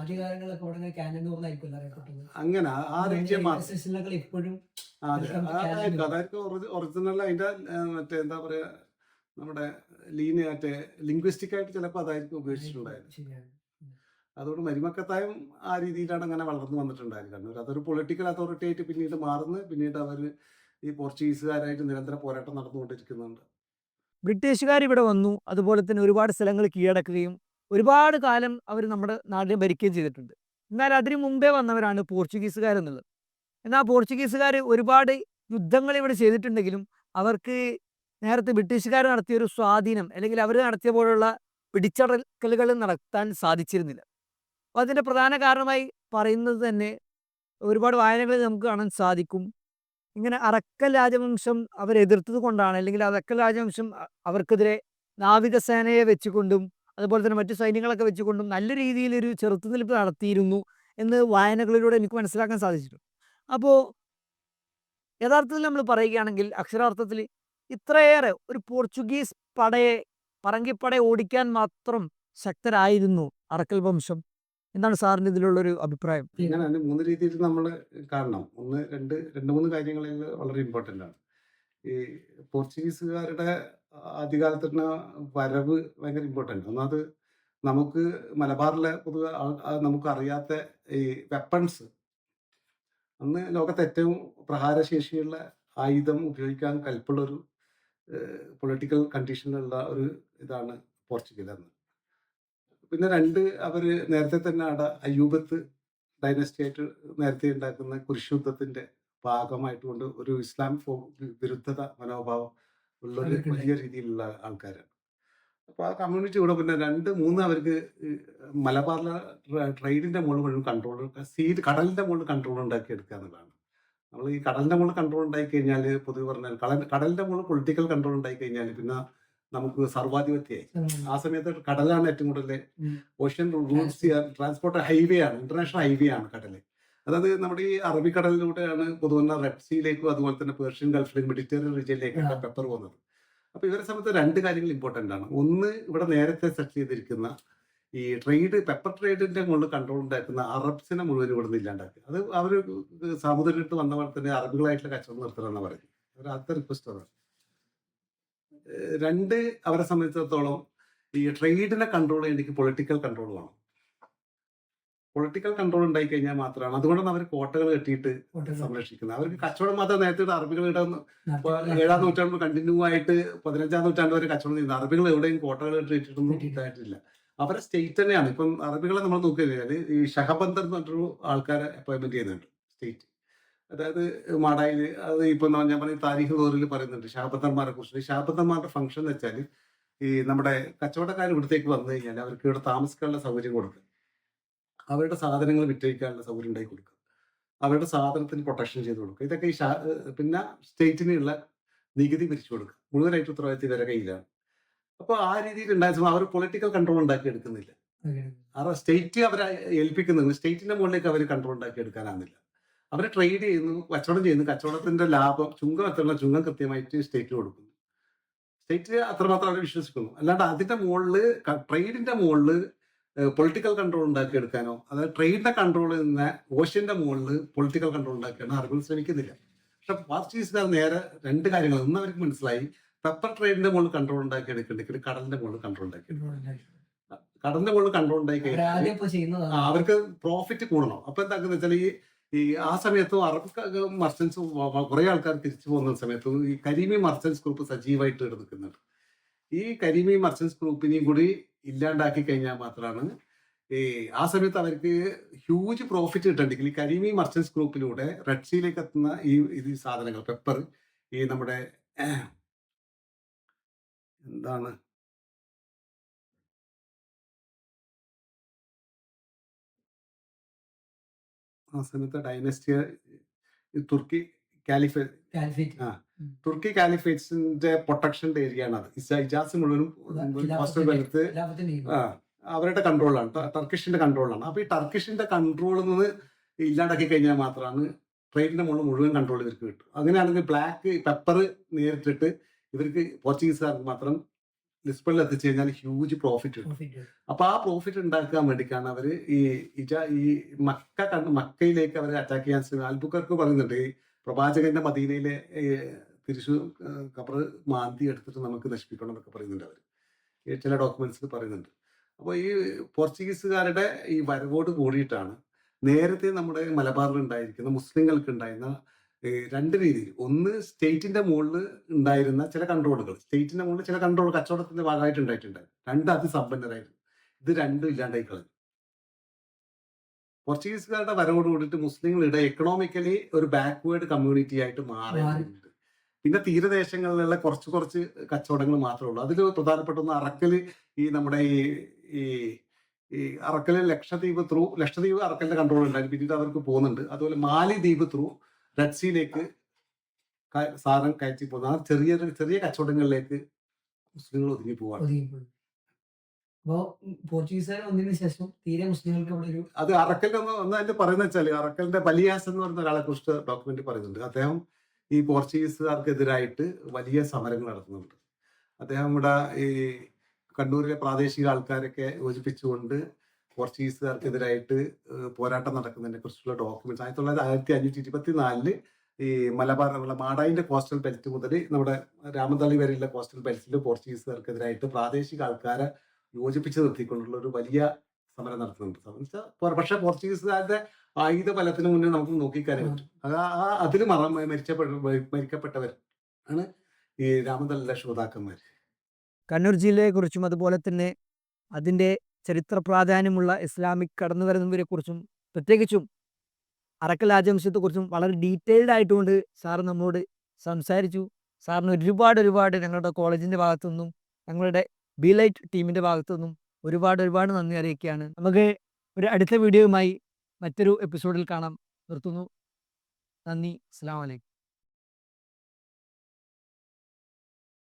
അങ്ങനെ ആ റീജിയൻ ഇപ്പോഴും അതായിരിക്കും ഒറിജിനൽ. അതിന്റെ മറ്റേ എന്താ പറയാ, നമ്മുടെ ലിംഗ്വിസ്റ്റിക് ആയിട്ട് ചിലപ്പോൾ അതായിരിക്കും ഉപയോഗിച്ചിട്ടുണ്ടായിരുന്നു. അതുകൊണ്ട് മരുമക്കത്തായം ആ രീതിയിലാണ് അങ്ങനെ വളർന്നു വന്നിട്ടുണ്ടായിരുന്നു കണ്ണൂർ. അതൊരു പൊളിറ്റിക്കൽ അതോറിറ്റി ആയിട്ട് പിന്നീട് മാറുന്നു. പിന്നീട് അവർ ഈ പോർച്ചുഗീസുകാരായിട്ട് നിരന്തര പോരാട്ടം നടന്നുകൊണ്ടിരിക്കുന്നുണ്ട്. ബ്രിട്ടീഷുകാർ ഇവിടെ വന്നു, അതുപോലെ തന്നെ ഒരുപാട് സ്ഥലങ്ങൾ കീഴടക്കുകയും ഒരുപാട് കാലം അവർ നമ്മുടെ നാടിനെ ഭരിക്കുകയും ചെയ്തിട്ടുണ്ട്. എന്നാൽ അതിനു മുമ്പേ വന്നവരാണ് പോർച്ചുഗീസുകാരെന്നുള്ളത്. എന്നാൽ പോർച്ചുഗീസുകാർ ഒരുപാട് യുദ്ധങ്ങൾ ഇവിടെ ചെയ്തിട്ടുണ്ടെങ്കിലും അവർക്ക് നേരത്തെ ബ്രിട്ടീഷുകാർ നടത്തിയൊരു സ്വാധീനം അല്ലെങ്കിൽ അവർ നടത്തിയ പോലുള്ള പിടിച്ചടക്കലുകൾ നടത്താൻ സാധിച്ചിരുന്നില്ല. അപ്പോൾ അതിൻ്റെ പ്രധാന കാരണമായി പറയുന്നത് തന്നെ ഒരുപാട് വായനകളിൽ നമുക്ക് കാണാൻ സാധിക്കും. ഇങ്ങനെ അറക്കൽ രാജവംശം അവരെതിർത്തത് കൊണ്ടാണ്, അല്ലെങ്കിൽ അറക്കൽ രാജവംശം അവർക്കെതിരെ നാവികസേനയെ വെച്ചുകൊണ്ടും അതുപോലെ തന്നെ മറ്റു സൈന്യങ്ങളൊക്കെ വെച്ചുകൊണ്ടും നല്ല രീതിയിലൊരു ചെറുത്തുനിൽപ്പ് നടത്തിയിരുന്നു എന്ന് വായനകളിലൂടെ എനിക്ക് മനസ്സിലാക്കാൻ സാധിച്ചിട്ടുണ്ട്. അപ്പോൾ യഥാർത്ഥത്തിൽ നമ്മൾ പറയുകയാണെങ്കിൽ അക്ഷരാർത്ഥത്തിൽ ഇത്രയേറെ ഒരു പോർച്ചുഗീസ് പടയെ പറങ്കിപ്പടയെ ഓടിക്കാൻ മാത്രം ശക്തരായിരുന്നു അറക്കൽ വംശം. എന്താണ് സാറിൻ്റെ ഇതിലുള്ളൊരു അഭിപ്രായം? ഇങ്ങനെ അതിന് 3 രീതിയിൽ നമ്മൾ കാണണം. 2, 3 കാര്യങ്ങളിൽ വളരെ ഇമ്പോർട്ടന്റ് ആണ്. ഈ പോർച്ചുഗീസുകാരുടെ ആദ്യകാലത്തുള്ള വരവ് ഭയങ്കര ഇമ്പോർട്ടന്റ്. ഒന്നാമത് നമുക്ക് മലബാറിലെ പൊതുവെ നമുക്ക് അറിയാത്ത ഈ വെപ്പൺസ്, അന്ന് ലോകത്തെ ഏറ്റവും പ്രഹാരശേഷിയുള്ള ആയുധം ഉപയോഗിക്കാൻ കൽപ്പുള്ള ഒരു പൊളിറ്റിക്കൽ കണ്ടീഷനിലുള്ള ഒരു ഇതാണ് പോർച്ചുഗൽ എന്ന്. പിന്നെ 2, അവര് നേരത്തെ തന്നെ അവിടെ അയ്യൂബത്ത് ഡൈനസ്റ്റി ആയിട്ട് നേരത്തെ ഉണ്ടാക്കുന്ന കുരിശുദ്ധത്തിന്റെ ഭാഗമായിട്ട് കൊണ്ട് ഒരു ഇസ്ലാം വിരുദ്ധത മനോഭാവം ഉള്ളൊരു വലിയ രീതിയിലുള്ള ആൾക്കാരാണ്. അപ്പൊ ആ കമ്മ്യൂണിറ്റി കൂടെ പിന്നെ 2, 3 അവർക്ക് ഈ മലബാറിലെ ട്രേഡിന്റെ മുകളിൽ മുഴുവൻ കൺട്രോൾ, കടലിന്റെ മുകളിൽ കൺട്രോൾ ഉണ്ടാക്കി എടുക്കുക എന്നുള്ളതാണ്. നമ്മൾ ഈ കടലിന്റെ മുകളിൽ കൺട്രോൾ ഉണ്ടായി കഴിഞ്ഞാൽ, പൊതുവെ പറഞ്ഞാൽ കടലിന്റെ മുകളിൽ പൊളിറ്റിക്കൽ കൺട്രോൾ ഉണ്ടായി കഴിഞ്ഞാൽ പിന്നെ നമുക്ക് സർവാധിപത്യമായി. ആ സമയത്ത് കടലാണ് ഏറ്റവും കൂടുതൽ ഓഷ്യൻ റൂട്ട്സ്, ട്രാൻസ്പോർട്ട് ഹൈവേ ആണ്, ഇന്റർനാഷണൽ ഹൈവേ ആണ് കടല്. അതായത് നമ്മുടെ ഈ അറബിക്കടലിലൂടെയാണ് പൊതുവെ റെഡ് സീയിലേക്കും അതുപോലെ തന്നെ പേർഷ്യൻ ഗൾഫിലേക്കും മെഡിറ്ററേനിയൻ റീജിയനിലേക്കൊക്കെ പെപ്പർ പോകുന്നത്. അപ്പൊ ഇവരെ സംബന്ധിച്ച് 2 കാര്യങ്ങൾ ഇമ്പോർട്ടന്റ് ആണ്. ഒന്ന്, ഇവിടെ നേരത്തെ സെറ്റ് ചെയ്തിരിക്കുന്ന ഈ പെപ്പർ ട്രേഡിന്റെ മുകളിൽ കൺട്രോൾ ഉണ്ടാക്കുന്ന അറബ്സിനെ മുഴുവൻ ഇവിടെ നിന്ന് ഇല്ലാണ്ടാക്കി. അത് അവർ സാമുദ്രിട്ട് വന്ന പോലെ തന്നെ അറബികളായിട്ടുള്ള കച്ചവടം നിർത്തണമെന്നാണ് പറയുന്നത്. അവർ ആദ്യത്തെ റിക്വസ്റ്റ് അതാണ്. 2, അവരെ സംബന്ധിച്ചിടത്തോളം ഈ ട്രേഡിനെ കൺട്രോൾ ചെയ്യണമെങ്കിൽ പൊളിറ്റിക്കൽ കൺട്രോൾ വേണം. പൊളിറ്റിക്കൽ കൺട്രോൾ ഉണ്ടായി കഴിഞ്ഞാൽ മാത്രമാണ്, അതുകൊണ്ടാണ് അവർ കോട്ടകൾ കെട്ടിയിട്ട് സംരക്ഷിക്കുന്നത്. അവർക്ക് കച്ചവടം മാത്രം നേരത്തെ അറബികളുടെ 7-ാം നൂറ്റാണ്ട് കണ്ടിന്യൂ ആയിട്ട് 15-ാം നൂറ്റാണ്ട് വരെ കച്ചവടം ചെയ്യുന്നത്. അറബികൾ എവിടെയും കോട്ടകൾ കെട്ടിയിട്ടൊന്നും ഇതായിട്ടില്ല. അവരെ സ്റ്റേറ്റ് തന്നെയാണ്. ഇപ്പം അറബികളെ നമ്മൾ നോക്കിക്കഴിഞ്ഞാൽ ഈ ഷഹബന്ദർ എന്ന് പറഞ്ഞൊരു ആൾക്കാരെ അപ്പോയിന്റ്മെന്റ് ചെയ്യുന്നുണ്ട് സ്റ്റേറ്റ്. അതായത് മാടായിൽ, അത് ഇപ്പൊ ഞാൻ പറഞ്ഞ താരീഖ് തോറിൽ പറയുന്നുണ്ട് ഷഹബന്ദർമാരെ കുറിച്ച്. ഷഹബന്ദർമാരുടെ ഫംഗ്ഷൻ എന്ന് വെച്ചാൽ ഈ നമ്മുടെ കച്ചവടക്കാർ ഇവിടത്തേക്ക് വന്നു കഴിഞ്ഞാൽ അവർക്ക് ഇവിടെ താമസിക്കാനുള്ള സൗകര്യം കൊടുക്കുക, അവരുടെ സാധനങ്ങൾ വിറ്റഴിക്കാനുള്ള സൗകര്യം ഉണ്ടാക്കി കൊടുക്കുക, അവരുടെ സാധനത്തിന് പ്രൊട്ടക്ഷൻ ചെയ്ത് കൊടുക്കുക. ഇതൊക്കെ ഈ പിന്നെ സ്റ്റേറ്റിനുള്ള നികുതി പിരിച്ചു കൊടുക്കുക. മുഴുവനായിട്ട് ഉത്തരവാദിത്തം ഇവരുടെ കയ്യിലാണ്. അപ്പോൾ ആ രീതിയിൽ ഉണ്ടായ സമയം അവർ പൊളിറ്റിക്കൽ കൺട്രോൾ ഉണ്ടാക്കി എടുക്കുന്നില്ല. സ്റ്റേറ്റ് അവരെ ഏൽപ്പിക്കുന്നുണ്ട്. സ്റ്റേറ്റിന്റെ മുകളിലേക്ക് അവർ കൺട്രോൾ ഉണ്ടാക്കി എടുക്കാനാകുന്നില്ല. അവർ ട്രേഡ് ചെയ്യുന്നു, കച്ചവടം ചെയ്യുന്നു. കച്ചവടത്തിന്റെ ലാഭം, ചുങ്കം എത്തുള്ള ചുങ്കം കൃത്യമായിട്ട് സ്റ്റേറ്റിന് കൊടുക്കുന്നു. സ്റ്റേറ്റ് അത്രമാത്രം അവർ വിശ്വസിക്കുന്നു. അല്ലാണ്ട് അതിന്റെ മുകളിൽ, ട്രേഡിന്റെ മുകളിൽ പൊളിറ്റിക്കൽ കൺട്രോൾ ഉണ്ടാക്കി എടുക്കാനോ, അതായത് ട്രേഡിന്റെ കൺട്രോൾ നിന്ന് ഓഷ്യന്റെ മുകളിൽ പൊളിറ്റിക്കൽ കൺട്രോൾ ഉണ്ടാക്കാനോ അറബികൾ ശ്രമിക്കുന്നില്ല. പക്ഷെ പോർച്ചുഗീസുകാർ നേരെ 2 കാര്യങ്ങൾ. ഒന്ന്, അവർക്ക് മനസ്സിലായി പെപ്പർ ട്രേഡിന്റെ മുകളിൽ കൺട്രോൾ ഉണ്ടാക്കി എടുക്കുന്നുണ്ടെങ്കിൽ കടലിന്റെ മുകളിൽ കൺട്രോൾ ഉണ്ടാക്കി എടുക്കണം. കടലിന്റെ മുകളിൽ കൺട്രോൾ ഉണ്ടാക്കി കഴിഞ്ഞാൽ അവർക്ക് പ്രോഫിറ്റ് കൂടണം. അപ്പൊ എന്താക്കുന്ന വെച്ചാൽ ഈ ആ സമയത്തും അറബ് മർച്ചൻസ് കുറെ ആൾക്കാർ തിരിച്ചു പോകുന്ന സമയത്തും ഈ കരീമി മർച്ചൻസ് ഗ്രൂപ്പ് സജീവമായിട്ട് നിൽക്കുന്നുണ്ട്. ഈ കരീമി മർച്ചൻസ് ഗ്രൂപ്പിനെയും കൂടി ഇല്ലാണ്ടാക്കി കഴിഞ്ഞാൽ മാത്രമാണ് ആ സമയത്ത് അവർക്ക് ഹ്യൂജ് പ്രോഫിറ്റ് കിട്ടണമെങ്കിൽ ഈ കരീമി മർച്ചൻസ് ഗ്രൂപ്പിലൂടെ റെഡ് സീയിലേക്ക് എത്തുന്ന ഈ സാധനങ്ങൾ, പെപ്പർ, ഈ നമ്മുടെ എന്താണ് ആ സമയത്ത് ഡൈനസ്റ്റിയ, തുർക്കി കാലിഫേറ്റ്, തുർക്കി കാലിഫേറ്റ്സിന്റെ പ്രൊട്ടക്ഷന്റെ ഏരിയ ആണ് അത്. ഇജാസ് മുഴുവനും ബലത്ത് അവരുടെ കൺട്രോളാണ്, ടർക്കിഷിന്റെ കൺട്രോളാണ്. അപ്പൊ ഈ ടർക്കിഷിന്റെ കൺട്രോളിൽ നിന്ന് ഇല്ലാണ്ടാക്കി കഴിഞ്ഞാൽ മാത്രമാണ് ട്രേഡിന്റെ മുഴുവൻ കൺട്രോൾ ഇവർക്ക് കിട്ടും. അങ്ങനെയാണെങ്കിൽ ബ്ലാക്ക് പെപ്പർ നേരിട്ടിട്ട് ഇവർക്ക് പോർച്ചുഗീസുകാർക്ക് മാത്രം ലിസ്ബണിൽ എത്തിച്ചു കഴിഞ്ഞാൽ ഹ്യൂജ് പ്രോഫിറ്റ് കിട്ടും. അപ്പൊ ആ പ്രോഫിറ്റ് ഉണ്ടാക്കാൻ വേണ്ടിയിട്ടാണ് അവര് ഈ മക്കയിലേക്ക് അവർ അറ്റാക്ക് ചെയ്യാൻ ശ്രമിക്കുന്നത്. അൽബുക്കർക്ക് പറയുന്നുണ്ട് ഈ പ്രവാചകന്റെ മദീനയിലെ തിരിച്ചു കബർ മാന്തി എടുത്തിട്ട് നമുക്ക് നശിപ്പിക്കണം എന്നൊക്കെ പറയുന്നുണ്ട് അവർ. ചില ഡോക്യുമെന്റ്സിൽ പറയുന്നുണ്ട്. അപ്പോൾ ഈ പോർച്ചുഗീസുകാരുടെ ഈ വരവോട് കൂടിയിട്ടാണ് നേരത്തെ നമ്മുടെ മലബാറിൽ ഉണ്ടായിരിക്കുന്ന മുസ്ലിങ്ങൾക്ക് ഉണ്ടായിരുന്ന 2 രീതിയിൽ. ഒന്ന്, സ്റ്റേറ്റിന്റെ മുകളിൽ ഉണ്ടായിരുന്ന ചില കൺട്രോളുകൾ, സ്റ്റേറ്റിന്റെ മുകളിൽ ചില കൺട്രോൾ കച്ചവടത്തിന്റെ ഭാഗമായിട്ട് ഉണ്ടായിട്ടുണ്ടായിരുന്നു. 2, അതിസമ്പന്നരായിരുന്നു. ഇത് 2 ഇല്ലാണ്ടായി കളഞ്ഞു. പോർച്ചുഗീസുകാരുടെ വരവോട് കൂടിയിട്ട് മുസ്ലിങ്ങളുടെ എക്കണോമിക്കലി ഒരു ബാക്ക്വേർഡ് കമ്മ്യൂണിറ്റി ആയിട്ട് മാറിയിട്ടുണ്ട്. പിന്നെ തീരദേശങ്ങളിലുള്ള കുറച്ച് കച്ചവടങ്ങൾ മാത്രമേ ഉള്ളൂ. അതിൽ പ്രധാനപ്പെട്ട ഒന്ന് അറക്കൽ, ഈ നമ്മുടെ ഈ അറക്കൽ ലക്ഷദ്വീപ് അറക്കലിന്റെ കൺട്രോൾ ഉണ്ടായിരുന്നു. പിന്നീട് അവർക്ക് പോകുന്നുണ്ട്. അതുപോലെ മാലിദ്വീപ് ത്രൂ റെഡ് സീയിലേക്ക് സാധനം കയറ്റി പോകുന്ന ചെറിയ കച്ചവടങ്ങളിലേക്ക് മുസ്ലിങ്ങൾ ഒതുങ്ങി പോവാണ്. അപ്പോൾ പോർച്ചുഗീസുകാർ വന്നതിന് ശേഷം തീരെ മുസ്ലിങ്ങൾക്ക് അവിടെ ഒരു അത് അറക്കലിന്റെ ഒന്ന് അതിന്റെ പറയുന്നത് വെച്ചാല് അറക്കലിന്റെ ബലിയാസ് എന്ന് പറയുന്ന ഒരാളെ കുറിച്ച് ഡോക്യുമെന്റ് പറയുന്നുണ്ട്. അദ്ദേഹം ഈ പോർച്ചുഗീസുകാർക്കെതിരായിട്ട് വലിയ സമരങ്ങൾ നടത്തുന്നുണ്ട്. അദ്ദേഹം ഇവിടെ ഈ കണ്ണൂരിലെ പ്രാദേശിക ആൾക്കാരൊക്കെ യോജിപ്പിച്ചുകൊണ്ട് പോർച്ചുഗീസുകാർക്കെതിരായിട്ട് പോരാട്ടം നടക്കുന്നതിനെ കുറിച്ചുള്ള ഡോക്യുമെന്റ്സ് 1524 ഈ മലബാർ നമ്മളെ മാടായിന്റെ കോസ്റ്റൽ ബെൽറ്റ് മുതൽ നമ്മുടെ രാമന്തളി വരെയുള്ള കോസ്റ്റൽ ബെൽറ്റിൽ പോർച്ചുഗീസുകാർക്കെതിരായിട്ട് പ്രാദേശിക ആൾക്കാരെ യോജിപ്പിച്ച് നിർത്തിക്കൊണ്ടുള്ള ഒരു വലിയ സമരം നടത്തുന്നുണ്ട്. എന്ന് വെച്ചാൽ പക്ഷെ പോർച്ചുഗീസുകാരുടെ ആയുധ ബലത്തിന് മുന്നിൽ നമുക്ക് നോക്കിക്കാനേ പറ്റും. അതിൽ മരിക്കപ്പെട്ടവർ ആണ് ഈ രാമന്തളിലെ ശ്രോതാക്കന്മാർ. കണ്ണൂർ ജില്ലയെക്കുറിച്ചും അതുപോലെ തന്നെ അതിൻ്റെ ചരിത്ര പ്രാധാന്യമുള്ള ഇസ്ലാമിക് കടന്നുവരവിനെക്കുറിച്ചും പ്രത്യേകിച്ചും അറക്കൽ രാജവംശത്തെക്കുറിച്ചും വളരെ ഡീറ്റെയിൽഡ് ആയിട്ടുകൊണ്ട് സാറ് നമ്മോട് സംസാരിച്ചു. സാറിന് ഒരുപാട് ഞങ്ങളുടെ കോളേജിൻ്റെ ഭാഗത്തുനിന്നും ഞങ്ങളുടെ ബി ലൈറ്റ് ടീമിൻ്റെ ഭാഗത്തുനിന്നും ഒരുപാട് നന്ദി അറിയിക്കുകയാണ്. നമുക്ക് ഒരു അടുത്ത വീഡിയോയുമായി മറ്റൊരു എപ്പിസോഡിൽ കാണാം. നിർത്തുന്നു. നന്ദി. അസ്സലാമു അലൈക്കും.